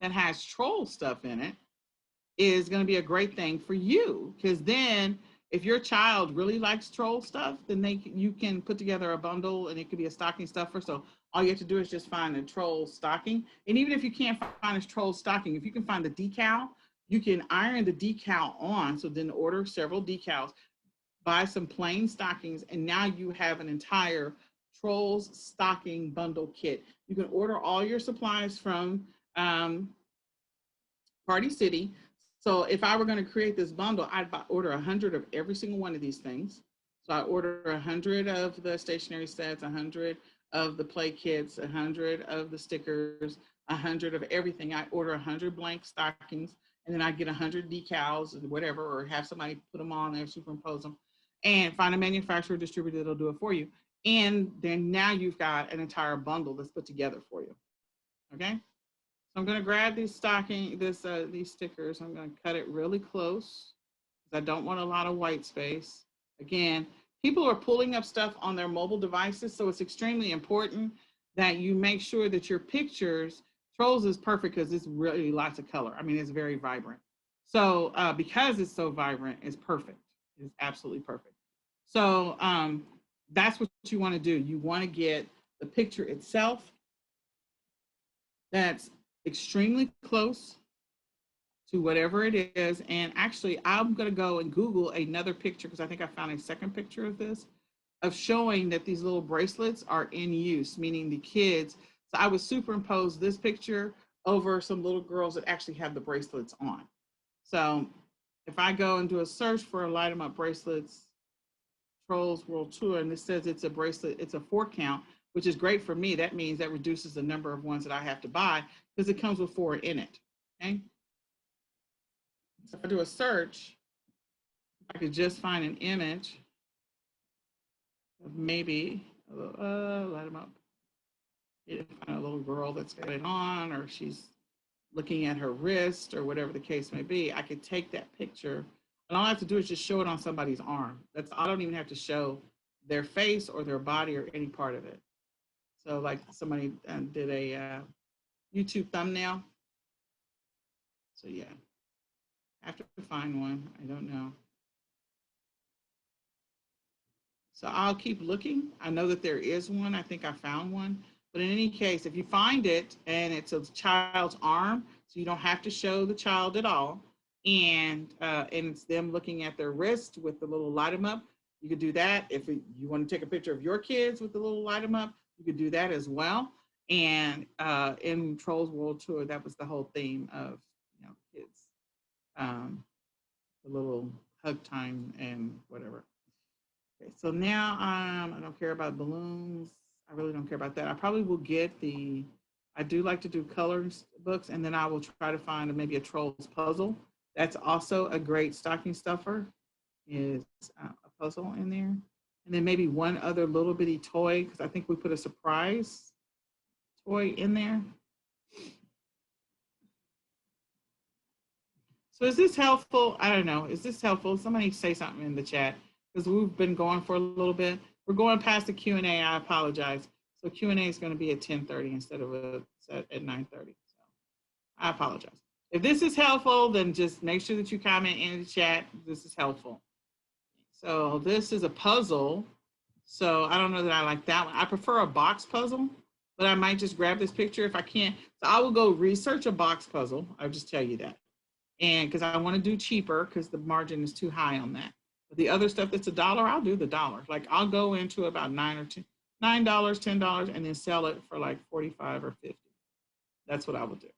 that has troll stuff in it is going to be a great thing for you, because then if your child really likes troll stuff, then you can put together a bundle and it could be a stocking stuffer. So all you have to do is just find a troll stocking. And even if you can't find a troll stocking, if you can find the decal, you can iron the decal on. So then order several decals, buy some plain stockings, and now you have an entire Trolls stocking bundle kit. You can order all your supplies from Party City. So if I were going to create this bundle, I'd order 100 of every single one of these things. So I order 100 of the stationery sets, 100 of the play kits, 100 of the stickers, 100 of everything. I order 100 blank stockings, and then I get 100 decals or whatever, or have somebody put them on there, superimpose them, and find a manufacturer distributor that'll do it for you. And then now you've got an entire bundle that's put together for you. Okay. So I'm going to grab these these stickers. I'm going to cut it really close because I don't want a lot of white space. Again, people are pulling up stuff on their mobile devices, so it's extremely important that you make sure that your pictures, Trolls is perfect because it's really lots of color. I mean, it's very vibrant. So because it's so vibrant, it's perfect. It's absolutely perfect. So that's what you want to do. You want to get the picture itself that's extremely close to whatever it is. And actually, I'm going to go and Google another picture because I think I found a second picture of this, of showing that these little bracelets are in use, meaning the kids. So I would superimpose this picture over some little girls that actually have the bracelets on. So if I go and do a search for light 'em up bracelets, Trolls World Tour, and this says it's a bracelet, it's a 4 count, which is great for me. That means that reduces the number of ones that I have to buy because it comes with 4 in it. Okay. So if I do a search, I could just find an image of maybe light them up. Find a little girl that's got it on, or she's looking at her wrist or whatever the case may be, I could take that picture and all I have to do is just show it on somebody's arm. I don't even have to show their face or their body or any part of it. So like somebody did a YouTube thumbnail. So yeah, I have to find one. I don't know. So I'll keep looking. I know that there is one. I think I found one. But in any case, if you find it and it's a child's arm, so you don't have to show the child at all, and it's them looking at their wrist with the little light 'em up, you could do that. If you want to take a picture of your kids with the little light 'em up, you could do that as well. And in Trolls World Tour, that was the whole theme of kids, the little hug time and whatever. Okay, so now I don't care about balloons. I really don't care about that. I probably will get I do like to do colors books, and then I will try to find maybe a Trolls puzzle. That's also a great stocking stuffer, is a puzzle in there. And then maybe one other little bitty toy, because I think we put a surprise toy in there. So is this helpful? I don't know. Is this helpful? Somebody say something in the chat, because we've been going for a little bit. We're going past the Q&A. I apologize. So Q&A is going to be at 10:30 instead of at 9:30. So I apologize. If this is helpful, then just make sure that you comment in the chat. This is helpful. So this is a puzzle. So I don't know that I like that one. I prefer a box puzzle, but I might just grab this picture if I can't. So I will go research a box puzzle. I'll just tell you that. And because I want to do cheaper because the margin is too high on that. But the other stuff that's $1, I'll do the $1. Like I'll go into about $9, $10, and then sell it for like 45 or 50. That's what I will do.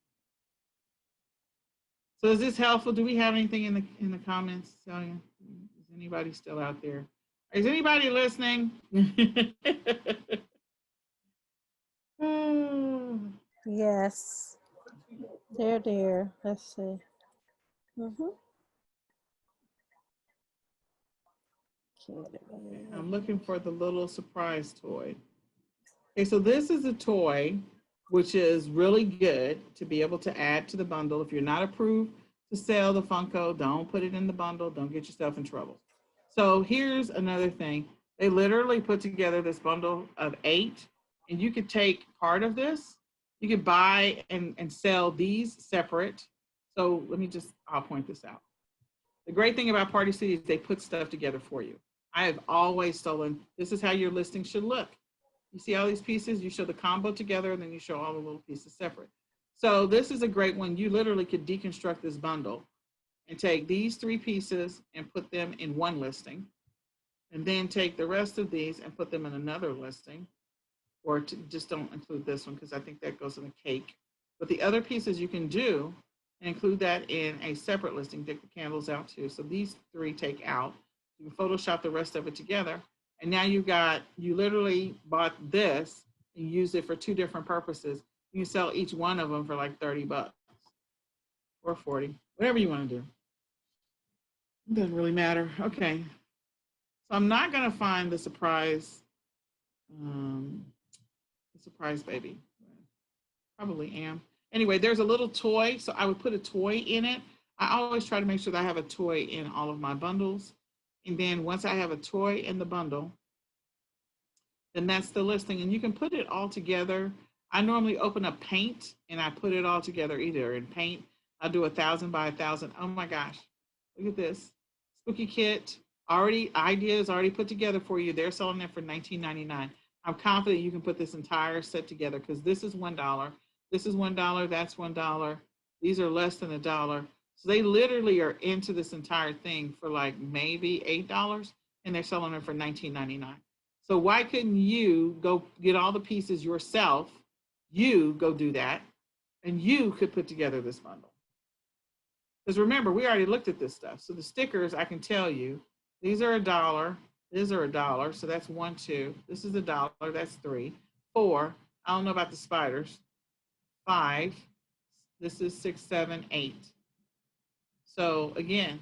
So is this helpful? Do we have anything in the comments, Celia? Is anybody still out there? Is anybody listening? Yes. There. Let's see. Mm-hmm. Okay, I'm looking for the little surprise toy. Okay, so this is a toy which is really good to be able to add to the bundle. If you're not approved to sell the Funko, don't put it in the bundle. Don't get yourself in trouble. So here's another thing. They literally put together this bundle of 8, and you could take part of this. You could buy and sell these separate. So I'll point this out. The great thing about Party City is they put stuff together for you. I have always stolen, this is how your listing should look. You see all these pieces, you show the combo together, and then you show all the little pieces separate. So this is a great one. You literally could deconstruct this bundle and take these 3 pieces and put them in one listing, and then take the rest of these and put them in another listing, or just don't include this one because I think that goes in a cake. But the other pieces you can do and include that in a separate listing. Take the candles out too. So these 3 take out. You can Photoshop the rest of it together. And now you literally bought this and used it for 2 different purposes. You can sell each one of them for like $30 or 40, whatever you want to do. It doesn't really matter. Okay. So I'm not going to find the surprise baby. Probably am. Anyway, there's a little toy. So I would put a toy in it. I always try to make sure that I have a toy in all of my bundles. And then once I have a toy in the bundle, then that's the listing. And you can put it all together. I normally open up Paint and I put it all together either in Paint. I'll do 1,000 by 1,000. Oh my gosh, look at this. Spooky kit, ideas already put together for you. They're selling it for $19.99. I'm confident you can put this entire set together because this is $1. This is $1, that's $1. These are less than $1. So they literally are into this entire thing for like maybe $8, and they're selling it for $19.99. So why couldn't you go get all the pieces yourself? You go do that, and you could put together this bundle. Because remember, we already looked at this stuff. So the stickers, I can tell you, these are $1. These are $1. So that's 1, 2. This is $1. That's 3. 4. I don't know about the spiders. 5. This is 6, 7, 8. So again,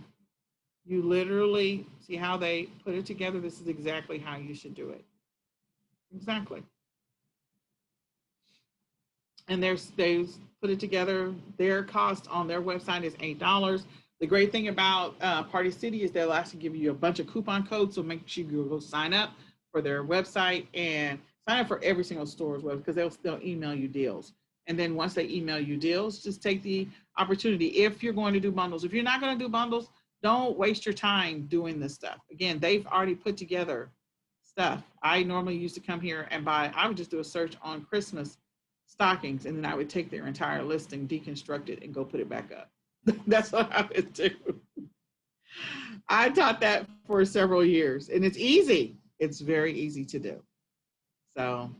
you literally see how they put it together. This is exactly how you should do it. Exactly. and they've put it together. Their cost on their website is $8. The great thing about Party City is they'll actually give you a bunch of coupon codes, so make sure you go sign up for their website and sign up for every single store as well, because they'll email you deals. And then once they email you deals, just take the opportunity. If you're going to do bundles, if you're not going to do bundles, don't waste your time doing this stuff. Again, they've already put together stuff. I normally used to come here and buy, I would just do a search on Christmas stockings, and then I would take their entire listing, deconstruct it, and go put it back up. That's what I would do. I taught that for several years, and it's easy. It's very easy to do. So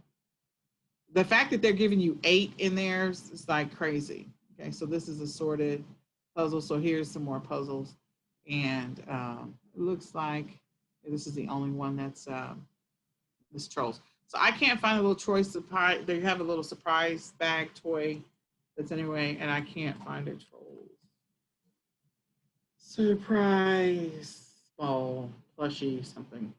the fact that they're giving you 8 in there is like crazy. Okay, so this is a sorted puzzle. So here's some more puzzles, and it looks like this is the only one that's this trolls. So I can't find a little choice surprise. They have a little surprise bag toy that's anyway, and I can't find it. Trolls surprise ball plushie something.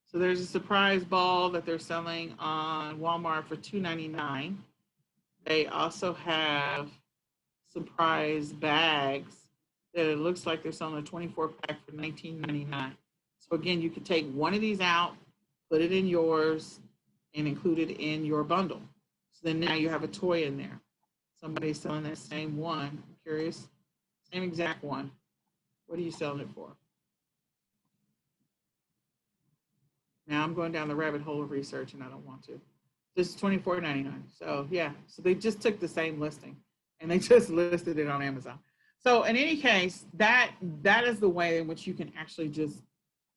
So there's a surprise ball that they're selling on Walmart for $2.99. They also have surprise bags that it looks like they're selling a 24 pack for $19.99. So again, you could take one of these out, put it in yours, and include it in your bundle. So then now you have a toy in there. Somebody's selling that same one. I'm curious. Same exact one. What are you selling it for? Now I'm going down the rabbit hole of research, and I don't want to. This is $24.99. So yeah, so they just took the same listing and they just listed it on Amazon. So in any case, that is the way in which you can actually just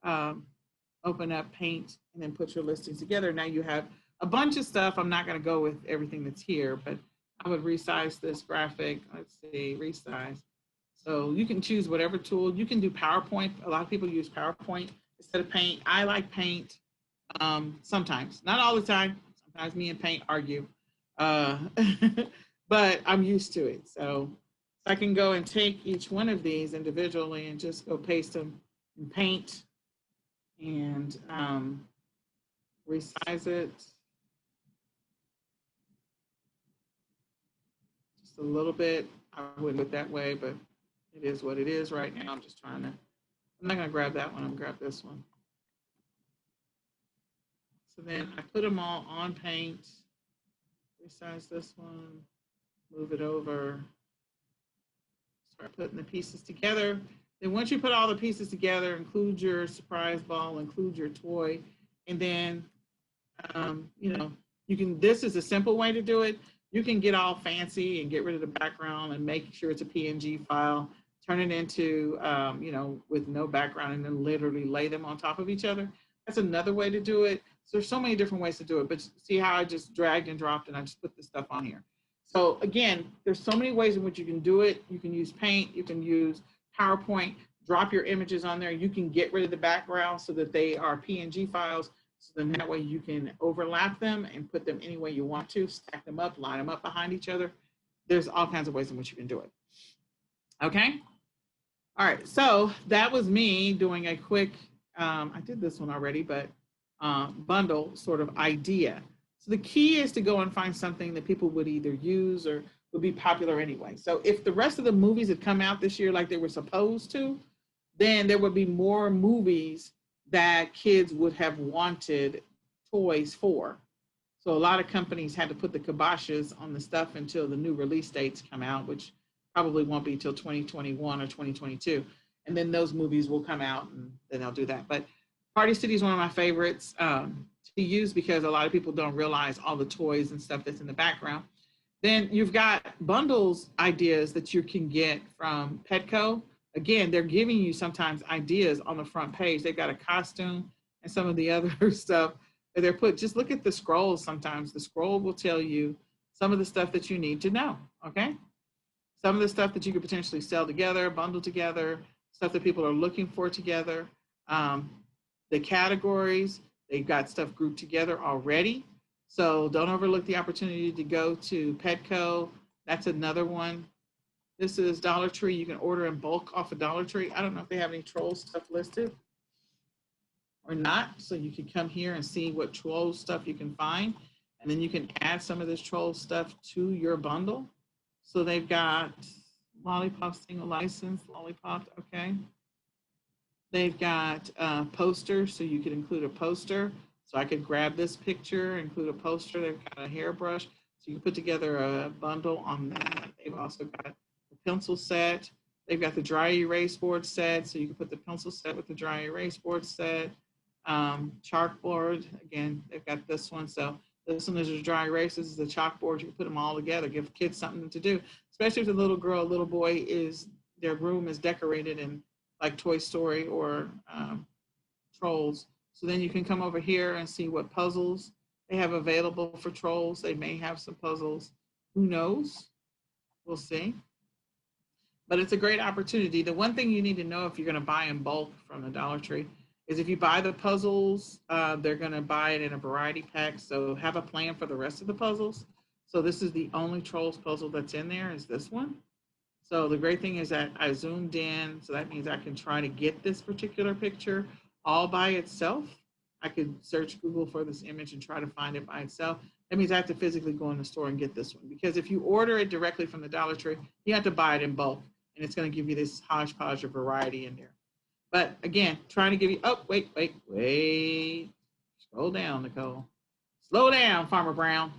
open up Paint and then put your listings together. Now you have a bunch of stuff. I'm not going to go with everything that's here, but I would resize this graphic. Let's see, resize. So you can choose whatever tool. You can do PowerPoint. A lot of people use PowerPoint instead of Paint. I like Paint sometimes, not all the time. Sometimes me and Paint argue, but I'm used to it. So I can go and take each one of these individually and just go paste them in Paint and resize it just a little bit. I wouldn't do it that way, but it is what it is right now. I'm just trying to, I'm not going to grab that one. I'm going to grab this one. So then I put them all on Paint, resize this one, move it over, start putting the pieces together. Then once you put all the pieces together, include your surprise ball, include your toy, and then, you know, you can, this is a simple way to do it. You can get all fancy and get rid of the background and make sure it's a PNG file, turn it into, you know, with no background, and then literally lay them on top of each other. That's another way to do it. So there's so many different ways to do it, but see how I just dragged and dropped and I just put this stuff on here. So again, there's so many ways in which you can do it. You can use Paint, you can use PowerPoint, drop your images on there. You can get rid of the background so that they are PNG files. So then that way you can overlap them and put them any way you want to, stack them up, line them up behind each other. There's all kinds of ways in which you can do it. Okay. All right. So that was me doing a quick, I did this one already, but bundle sort of idea. So the key is to go and find something that people would either use or would be popular anyway. So if the rest of the movies had come out this year like they were supposed to, then there would be more movies that kids would have wanted toys for. So a lot of companies had to put the kiboshes on the stuff until the new release dates come out, which probably won't be till 2021 or 2022. And then those movies will come out and then they'll do that. But Party City is one of my favorites to use because a lot of people don't realize all the toys and stuff that's in the background. Then you've got bundles ideas that you can get from Petco. Again, they're giving you sometimes ideas on the front page. They've got a costume and some of the other stuff that they're put. Just look at the scrolls sometimes. The scroll will tell you some of the stuff that you need to know, okay? Some of the stuff that you could potentially sell together, bundle together, stuff that people are looking for together. The categories, they've got stuff grouped together already. So don't overlook the opportunity to go to Petco. That's another one. This is Dollar Tree. You can order in bulk off of Dollar Tree. I don't know if they have any troll stuff listed. or not. So you can come here and see what troll stuff you can find. And then you can add some of this troll stuff to your bundle. So they've got Lollipop single license, Lollipop, okay. They've got posters, so you could include a poster. So I could grab this picture, include a poster. They've got a hairbrush, so you can put together a bundle on that. They've also got the pencil set. They've got the dry erase board set, so you can put the pencil set with the dry erase board set. Chalkboard, again, they've got this one. So this one is the dry erase. This is the chalkboard. You can put them all together, give kids something to do, especially if the little girl, little boy is, their room is decorated in like Toy Story or Trolls. So then you can come over here and see what puzzles they have available for Trolls. They may have some puzzles. Who knows? We'll see. But it's a great opportunity. The one thing you need to know if you're going to buy in bulk from the Dollar Tree is if you buy the puzzles, they're going to buy it in a variety pack. So have a plan for the rest of the puzzles. So this is the only Trolls puzzle that's in there is this one. So the great thing is that I zoomed in. So that means I can try to get this particular picture all by itself. I could search Google for this image and try to find it by itself. That means I have to physically go in the store and get this one. Because if you order it directly from the Dollar Tree, you have to buy it in bulk. And it's going to give you this hodgepodge of variety in there. But again, trying to give you, oh, wait. Scroll down, Nicole. Slow down, Farmer Brown.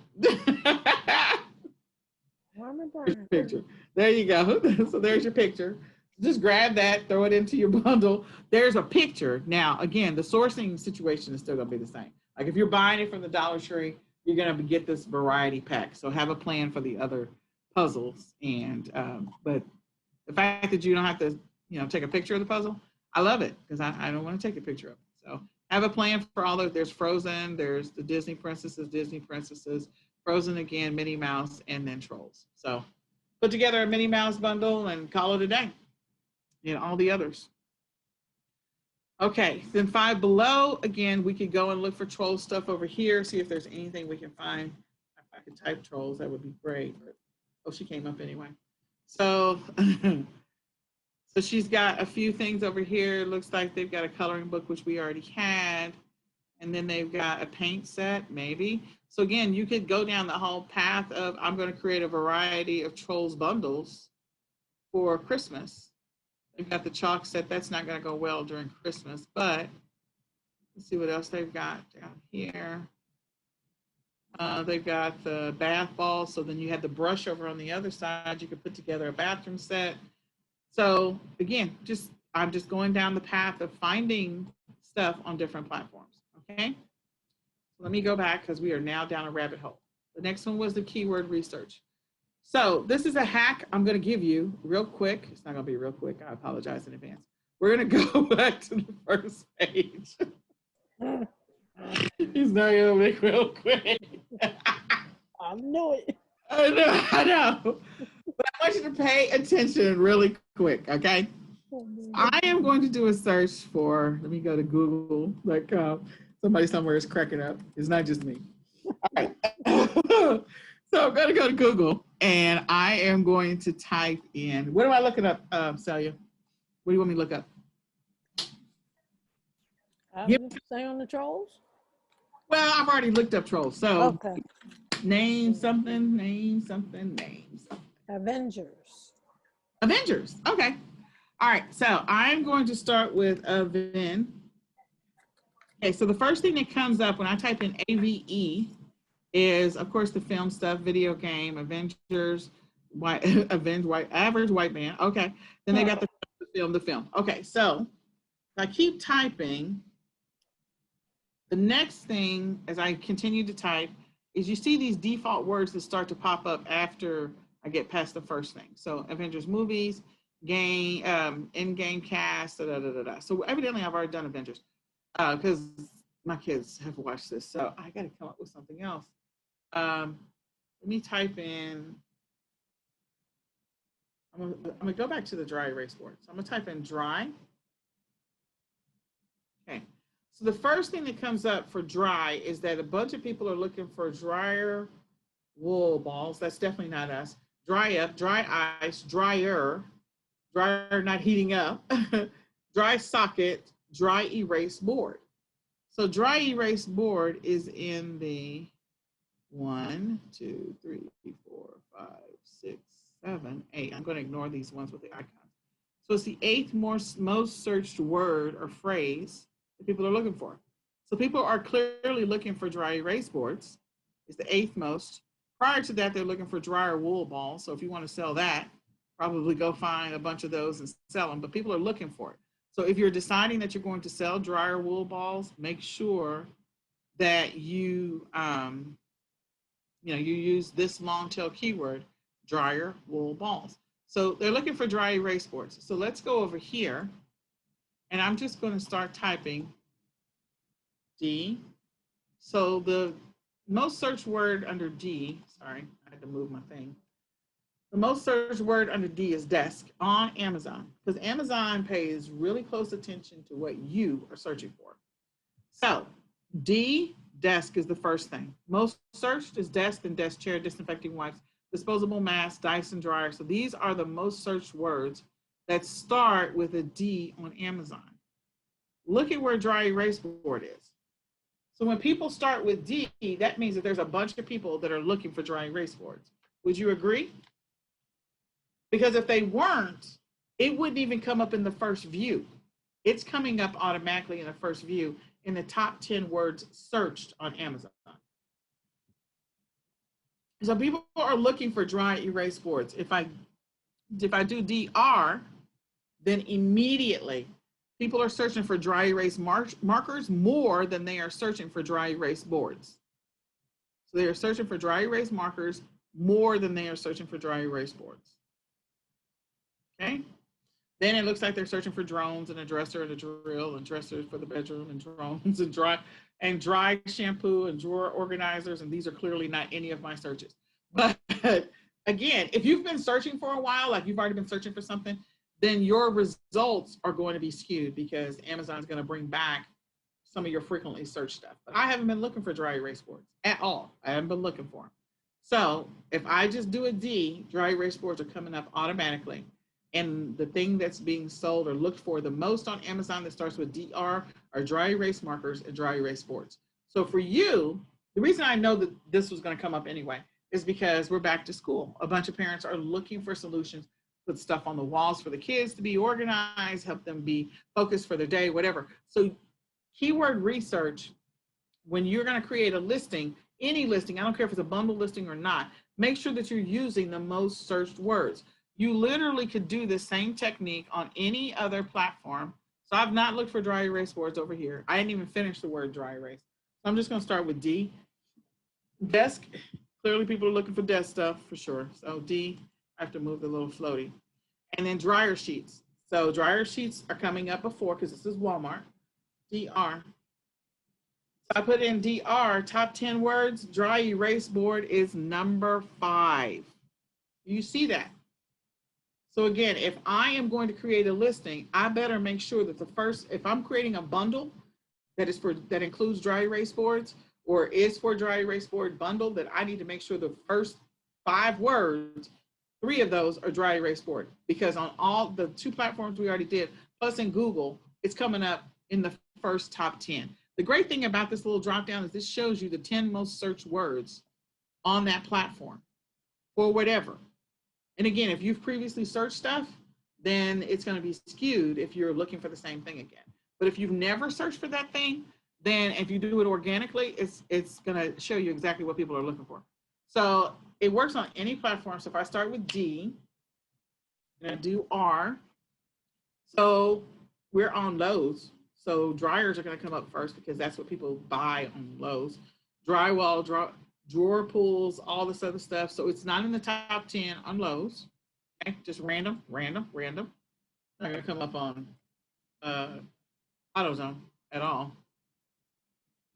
Farmer There's your Brown. picture. There you go. So there's your picture. Just grab that, throw it into your bundle. There's a picture. Now, again, the sourcing situation is still going to be the same. Like if you're buying it from the Dollar Tree, you're going to get this variety pack. So have a plan for the other puzzles. And, but the fact that you don't have to, take a picture of the puzzle, I love it because I don't want to take a picture of it. So have a plan for all of, there's Frozen, there's the Disney Princesses, Frozen again, Minnie Mouse, and then Trolls. So put together a Minnie Mouse bundle and call it a day. All the others. Okay, then 5 below, again, we could go and look for Troll stuff over here, see if there's anything we can find. If I could type Trolls, that would be great. But, oh, she came up anyway. So, so she's got a few things over here. It looks like they've got a coloring book, which we already had. And then they've got a paint set, maybe. So again, you could go down the whole path of, I'm going to create a variety of Trolls bundles for Christmas. They've got the chalk set. That's not going to go well during Christmas, but let's see what else they've got down here. They've got the bath ball. So then you have the brush over on the other side. You could put together a bathroom set. So again, I'm just going down the path of finding stuff on different platforms. Okay. Let me go back because we are now down a rabbit hole. The next one was the keyword research. So this is a hack I'm going to give you real quick. It's not going to be real quick. I apologize in advance. We're going to go back to the first page. He's not going to make real quick. I know it. I know. But I want you to pay attention really quick, okay? I am going to do a search for, let me go to Google.com. Somebody somewhere is cracking up. It's not just me. All right. So I'm going to go to Google and I am going to type in, what am I looking up, Celia? What do you want me to look up? Say on the Trolls? Well, I've already looked up Trolls. So Okay. name something. Avengers. Okay. All right. So I'm going to start with Aven. Okay. So the first thing that comes up when I type in AVE is, of course, the film stuff, video game, Avengers, average white man. Okay. Then they got the film. Okay. So if I keep typing, the next thing as I continue to type is you see these default words that start to pop up after I get past the first thing. So Avengers movies, game, in-game cast, So evidently I've already done Avengers because my kids have watched this. So I got to come up with something else. Let me type in, I'm gonna go back to the dry erase board. So I'm gonna type in dry. Okay. So the first thing that comes up for dry is that a bunch of people are looking for dryer wool balls. That's definitely not us. Dry up, dry ice, dryer not heating up, dry socket, dry erase board. So dry erase board is in the 1, 2, 3, 4, 5, 6, 7, 8. I'm going to ignore these ones with the icons. So it's the 8th most searched word or phrase that people are looking for. So people are clearly looking for dry erase boards. It's the 8th most. Prior to that, they're looking for dryer wool balls. So if you want to sell that, probably go find a bunch of those and sell them. But people are looking for it. So if you're deciding that you're going to sell dryer wool balls, make sure that you you use this long tail keyword, dryer wool balls. So they're looking for dry erase boards. So let's go over here, and I'm just going to start typing D. So the most searched word under D, sorry, I had to move my thing. The most searched word under D is desk on Amazon, because Amazon pays really close attention to what you are searching for. So D, desk is the first thing. Most searched is desk and desk chair, disinfecting wipes, disposable masks, Dyson dryer. So these are the most searched words that start with a D on Amazon. Look at where dry erase board is. So when people start with D, that means that there's a bunch of people that are looking for dry erase boards. Would you agree? Because if they weren't, it wouldn't even come up in the first view. It's coming up automatically in the first view in the top 10 words searched on Amazon. So people are looking for dry erase boards. If I do DR, then immediately people are searching for dry erase markers more than they are searching for dry erase boards. So they are searching for dry erase markers more than they are searching for dry erase boards. Okay. Then it looks like they're searching for drones and a dresser and a drill and dressers for the bedroom and drones and dry shampoo and drawer organizers. And these are clearly not any of my searches. But again, if you've been searching for a while, like you've already been searching for something, then your results are going to be skewed because Amazon's going to bring back some of your frequently searched stuff. But I haven't been looking for dry erase boards at all. I haven't been looking for them. So if I just do a D, dry erase boards are coming up automatically. And the thing that's being sold or looked for the most on Amazon that starts with DR are dry erase markers and dry erase boards. So for you, the reason I know that this was going to come up anyway is because we're back to school. A bunch of parents are looking for solutions, put stuff on the walls for the kids to be organized, help them be focused for their day, whatever. So keyword research, when you're going to create a listing, any listing, I don't care if it's a bundle listing or not, make sure that you're using the most searched words. You literally could do the same technique on any other platform. So I've not looked for dry erase boards over here. I didn't even finish the word dry erase. So I'm just going to start with D. Desk, clearly people are looking for desk stuff for sure. So D, I have to move the little floaty. And then dryer sheets. So dryer sheets are coming up before because this is Walmart. DR. So I put in DR, top 10 words, dry erase board is number 5. You see that? So again, if I am going to create a listing, I better make sure that if I'm creating a bundle that includes dry erase boards or is for dry erase board bundle, that I need to make sure the first 5 words, 3 of those are dry erase board, because on all the 2 platforms we already did, plus in Google, it's coming up in the first top 10. The great thing about this little drop down is this shows you the 10 most searched words on that platform for whatever. And again, if you've previously searched stuff, then it's going to be skewed if you're looking for the same thing again. But if you've never searched for that thing, then if you do it organically, it's going to show you exactly what people are looking for. So it works on any platform. So if I start with D and I do R, so we're on Lowe's. So dryers are going to come up first because that's what people buy on Lowe's. Drywall, drawer pulls, all this other stuff. So it's not in the top 10 on Lowe's. Okay, just random. Not gonna come up on AutoZone at all.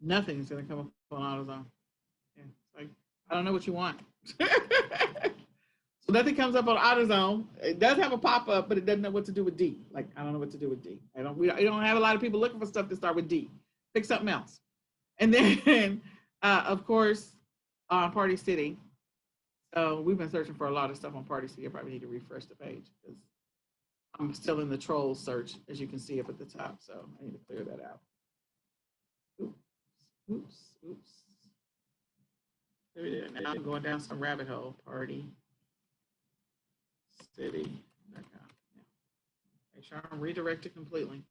Nothing's gonna come up on AutoZone. Yeah, it's like, I don't know what you want. So nothing comes up on AutoZone. It does have a pop-up, but it doesn't know what to do with D. Like, I don't know what to do with D. We don't have a lot of people looking for stuff to start with D. Pick something else. And then, of course, Party City. So we've been searching for a lot of stuff on Party City. I probably need to refresh the page because I'm still in the troll search, as you can see up at the top. So I need to clear that out. Ooh. Oops, oops. There we go. Now I'm going down some rabbit hole. Party City. Yeah. Make sure I'm redirected completely.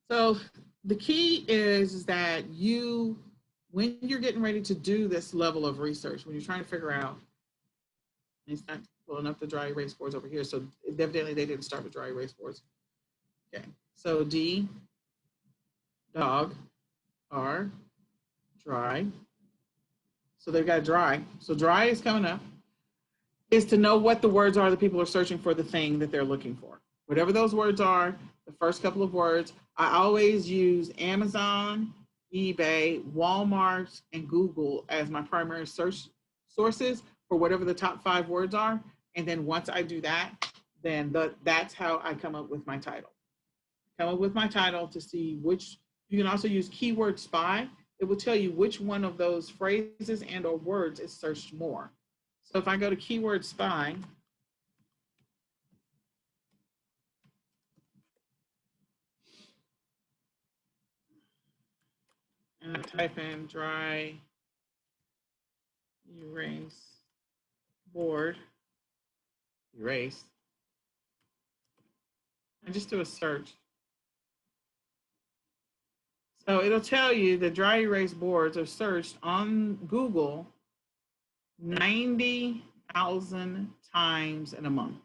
So the key is that when you're getting ready to do this level of research, when you're trying to figure out, it's not pulling up the dry erase boards over here. So evidently they didn't start with dry erase boards. Okay. So D, dog, R, dry. So they've got dry. So dry is coming up. Is to know what the words are that people are searching for the thing that they're looking for. Whatever those words are, the first couple of words, I always use Amazon, eBay, Walmart, and Google as my primary search sources for whatever the top 5 words are. And then once I do that, then that's how I come up with my title. Come up with my title to see which, you can also use Keyword Spy. It will tell you which one of those phrases and or words is searched more. So if I go to Keyword Spy, and I type in dry erase board, erase, and just do a search. So it'll tell you that dry erase boards are searched on Google 90,000 times in a month.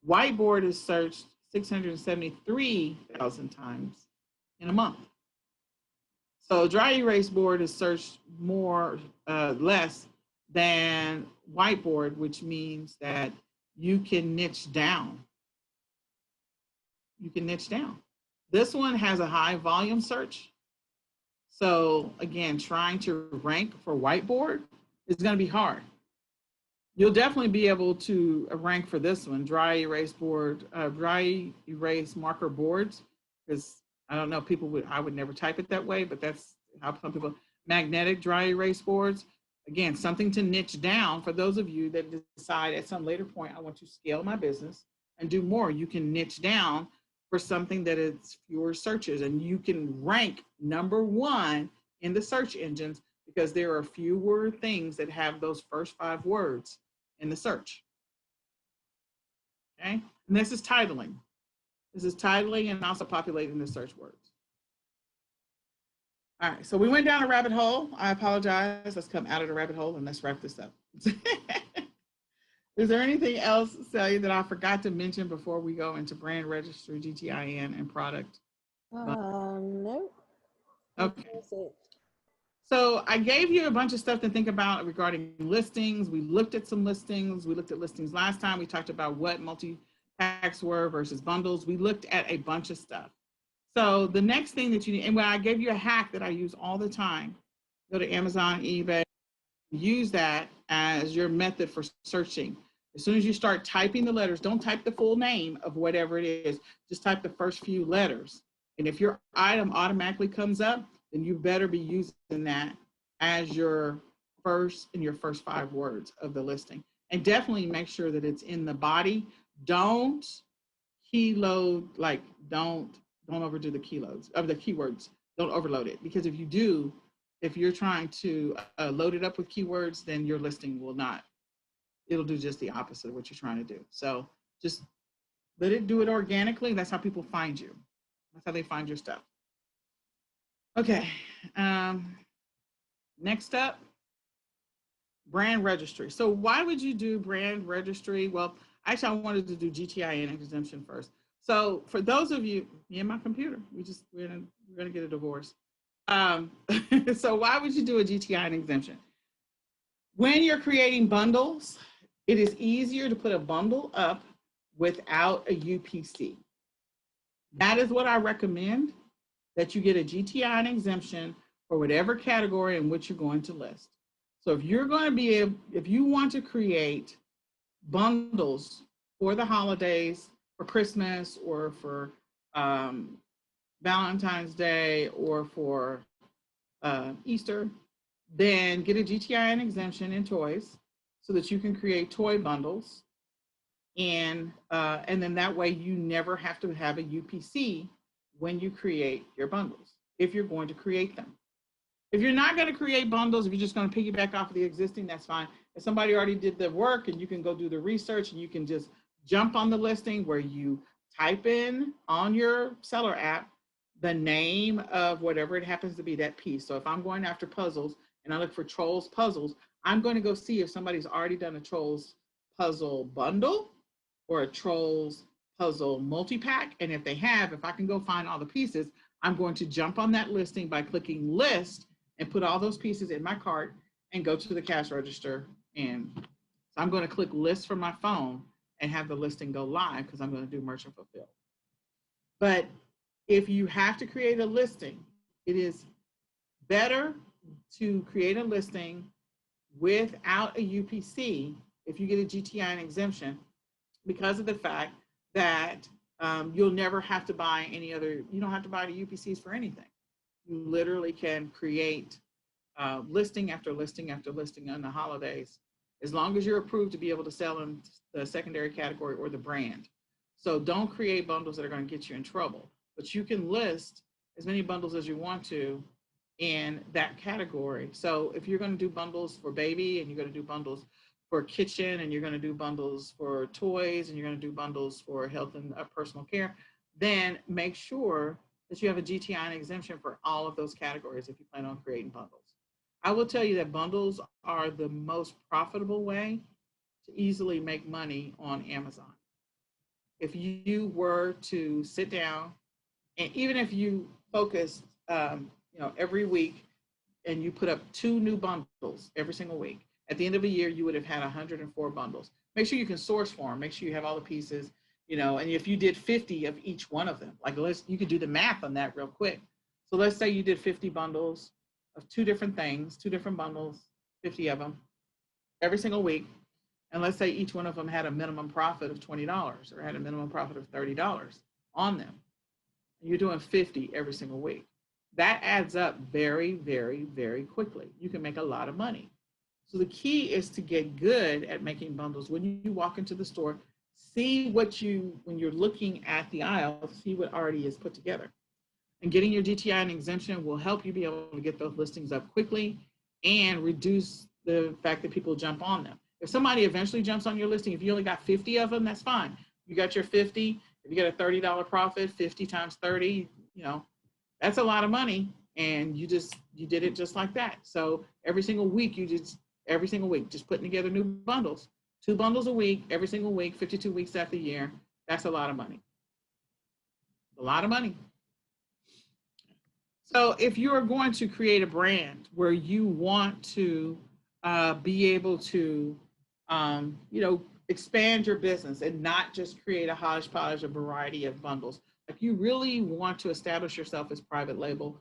Whiteboard is searched 673,000 times in a month. So dry erase board is searched less than whiteboard, which means that you can niche down. You can niche down. This one has a high volume search. So again, trying to rank for whiteboard is going to be hard. You'll definitely be able to rank for this one, dry erase marker boards, because I don't know, I would never type it that way, but that's how some people, magnetic dry erase boards. Again, something to niche down for those of you that decide at some later point, I want to scale my business and do more. You can niche down for something that is fewer searches, and you can rank number 1 in the search engines because there are fewer things that have those first 5 words in the search. Okay, and this is titling. This is titling and also populating the search words. All right, so we went down a rabbit hole. I apologize. Let's come out of the rabbit hole and let's wrap this up. Is there anything else, Celia, that I forgot to mention before we go into brand registry, GTIN, and product? No. Okay. So I gave you a bunch of stuff to think about regarding listings. We looked at some listings. We looked at listings last time. We talked about what multi-packs were versus bundles. We looked at a bunch of stuff. So the next thing that you need, and when I gave you a hack that I use all the time, go to Amazon, eBay, use that as your method for searching. As soon as you start typing the letters, don't type the full name of whatever it is, just type the first few letters. And if your item automatically comes up, then you better be using that as your first 5 words of the listing. And definitely make sure that it's in the body. Don't keyload, like don't overdo the keyloads of the keywords. Don't overload it, because if you do, if you're trying to load it up with keywords, then your listing will not. It'll do just the opposite of what you're trying to do. So just let it do it organically. That's how people find you. That's how they find your stuff. Okay. Next up, brand registry. So why would you do brand registry? Well, actually, I wanted to do GTIN exemption first. So for those of you, me and my computer, we're gonna get a divorce. So why would you do a GTIN exemption? When you're creating bundles, it is easier to put a bundle up without a UPC. That is what I recommend, that you get a GTIN exemption for whatever category in which you're going to list. So if you're going to if you want to create bundles for the holidays, for Christmas, or for Valentine's Day, or for Easter, then get a GTIN exemption in toys so that you can create toy bundles. And then that way you never have to have a UPC when you create your bundles. if you're going to create them. If you're not going to create bundles, if you're just going to piggyback off of the existing, that's fine. If somebody already did the work and you can go do the research and you can just jump on the listing where you type in on your seller app the name of whatever it happens to be, that piece. So if I'm going after puzzles and I look for Trolls puzzles, I'm going to go see if somebody's already done a Trolls puzzle bundle or a Trolls puzzle multi-pack. And if they have, if I can go find all the pieces, I'm going to jump on that listing by clicking list and put all those pieces in my cart and go to the cash register. And so I'm going to click list from my phone and have the listing go live because I'm going to do merchant fulfill. But if you have to create a listing, it is better to create a listing without a UPC if you get a GTI exemption, because of the fact that you'll never have to buy any other, you don't have to buy the UPCs for anything. You literally can create listing after listing after listing on the holidays, as long as you're approved to be able to sell in the secondary category or the brand. So don't create bundles that are going to get you in trouble, but you can list as many bundles as you want to in that category. So if you're going to do bundles for baby and you're going to do bundles for kitchen and you're going to do bundles for toys and you're going to do bundles for health and personal care, then make sure that you have a GTI exemption for all of those categories if you plan on creating bundles. I will tell you that bundles are the most profitable way to easily make money on Amazon. If you were to sit down, and even if you focus, every week, and you put up 2 new bundles every single week, at the end of a year, you would have had 104 bundles. Make sure you can source for them. Make sure you have all the pieces, and if you did 50 of each one of them, you could do the math on that real quick. So let's say you did 50 bundles of 2 different things, 2 different bundles, 50 of them every single week. And let's say each one of them had a minimum profit of $20 or had a minimum profit of $30 on them. And you're doing 50 every single week. That adds up very, very, very quickly. You can make a lot of money. So the key is to get good at making bundles. When you walk into the store, see when you're looking at the aisle, see what already is put together. And getting your GTI and exemption will help you be able to get those listings up quickly and reduce the fact that people jump on them. If somebody eventually jumps on your listing, if you only got 50 of them, that's fine. You got your 50. If you get a $30 profit, 50 times 30, that's a lot of money. And you did it just like that. So every single week, just putting together new bundles, 2 bundles a week, every single week, 52 weeks out the year. That's a lot of money. A lot of money. So if you are going to create a brand where you want to be able to, expand your business and not just create a hodgepodge, a variety of bundles, like you really want to establish yourself as private label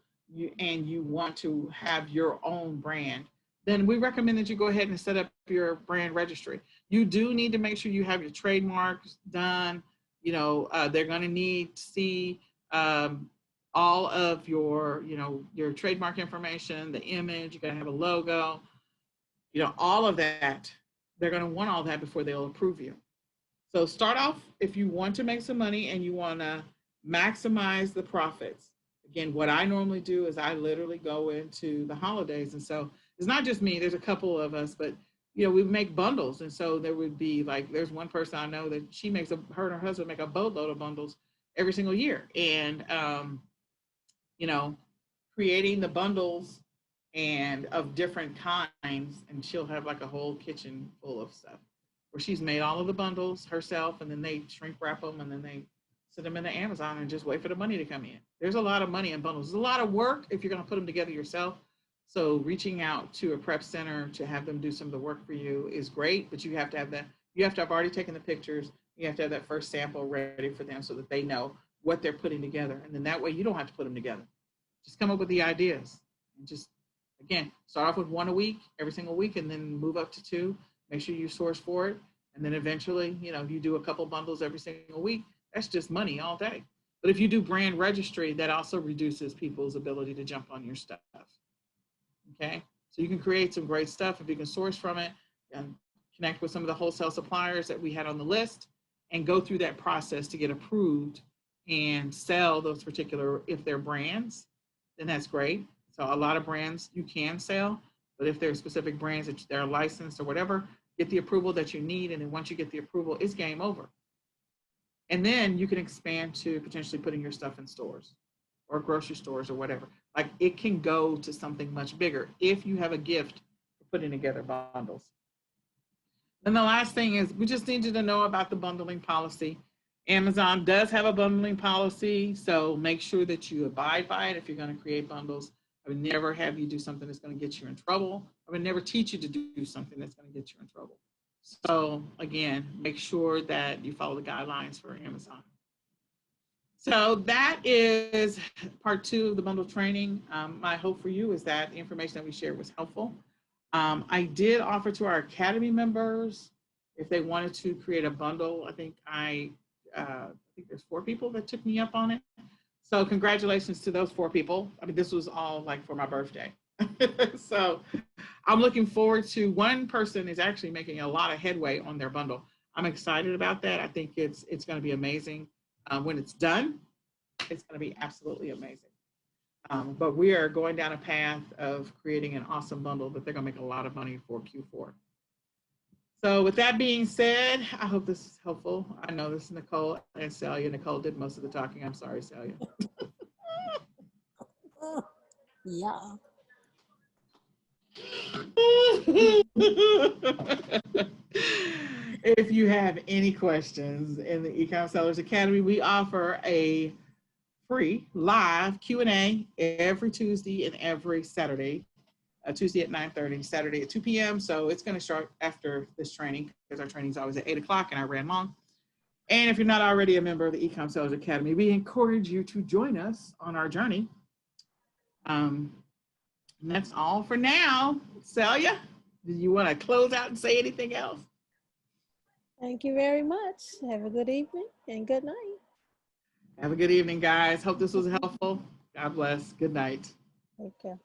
and you want to have your own brand, then we recommend that you go ahead and set up your brand registry. You do need to make sure you have your trademarks done. They're going to need to see all of your trademark information, the image, you got to have a logo, all of that. They're going to want all that before they'll approve you. So start off, if you want to make some money and you want to maximize the profits. Again, what I normally do is I literally go into the holidays. And so it's not just me, there's a couple of us, but we make bundles. And so there would be there's one person I know that her and her husband make a boatload of bundles every single year. And, creating the bundles and of different kinds, and she'll have a whole kitchen full of stuff where she's made all of the bundles herself, and then they shrink wrap them, and then they send them into Amazon and just wait for the money to come in. There's a lot of money in bundles. There's a lot of work if you're going to put them together yourself. So reaching out to a prep center to have them do some of the work for you is great, but you have to have already taken the pictures. You have to have that first sample ready for them so that they know what they're putting together. And then that way you don't have to put them together. Just come up with the ideas and just, again, start off with 1 a week, every single week, and then move up to 2. Make sure you source for it. And then eventually, you do a couple bundles every single week. That's just money all day. But if you do brand registry, that also reduces people's ability to jump on your stuff. Okay? So you can create some great stuff if you can source from it and connect with some of the wholesale suppliers that we had on the list and go through that process to get approved and sell those particular, if they're brands, then that's great. So a lot of brands you can sell, but if there are specific brands that are licensed or whatever, get the approval that you need. And then once you get the approval, it's game over. And then you can expand to potentially putting your stuff in stores or grocery stores or whatever. Like it can go to something much bigger if you have a gift for putting together bundles. And the last thing is we just need you to know about the bundling policy. Amazon does have a bundling policy, so make sure that you abide by it if you're going to create bundles. I would never have you do something that's going to get you in trouble. I would never teach you to do something that's going to get you in trouble. So again, make sure that you follow the guidelines for Amazon. So that is part 2 of the bundle training. My hope for you is that the information that we shared was helpful. I did offer to our Academy members if they wanted to create a bundle. I think there's 4 people that took me up on it. So congratulations to those 4 people. I mean, this was all like for my birthday. So I'm looking forward to, one person is actually making a lot of headway on their bundle. I'm excited about that. I think it's going to be amazing. When it's done, it's going to be absolutely amazing. But we are going down a path of creating an awesome bundle that they're going to make a lot of money for Q4. So with that being said, I hope this is helpful. I know this is Nicole and Celia. Nicole did most of the talking. I'm sorry, Celia. Yeah. If you have any questions in the eCom Sellers Academy, we offer a free live Q&A every Tuesday and every Saturday. Tuesday at 9:30, Saturday at 2 p.m. So it's going to start after this training because our training is always at 8 o'clock and I ran long. And if you're not already a member of the eCom Sellers Academy, we encourage you to join us on our journey. And that's all for now. Celia, do you want to close out and say anything else? Thank you very much. Have a good evening and good night. Have a good evening, guys. Hope this was helpful. God bless. Good night. Take care.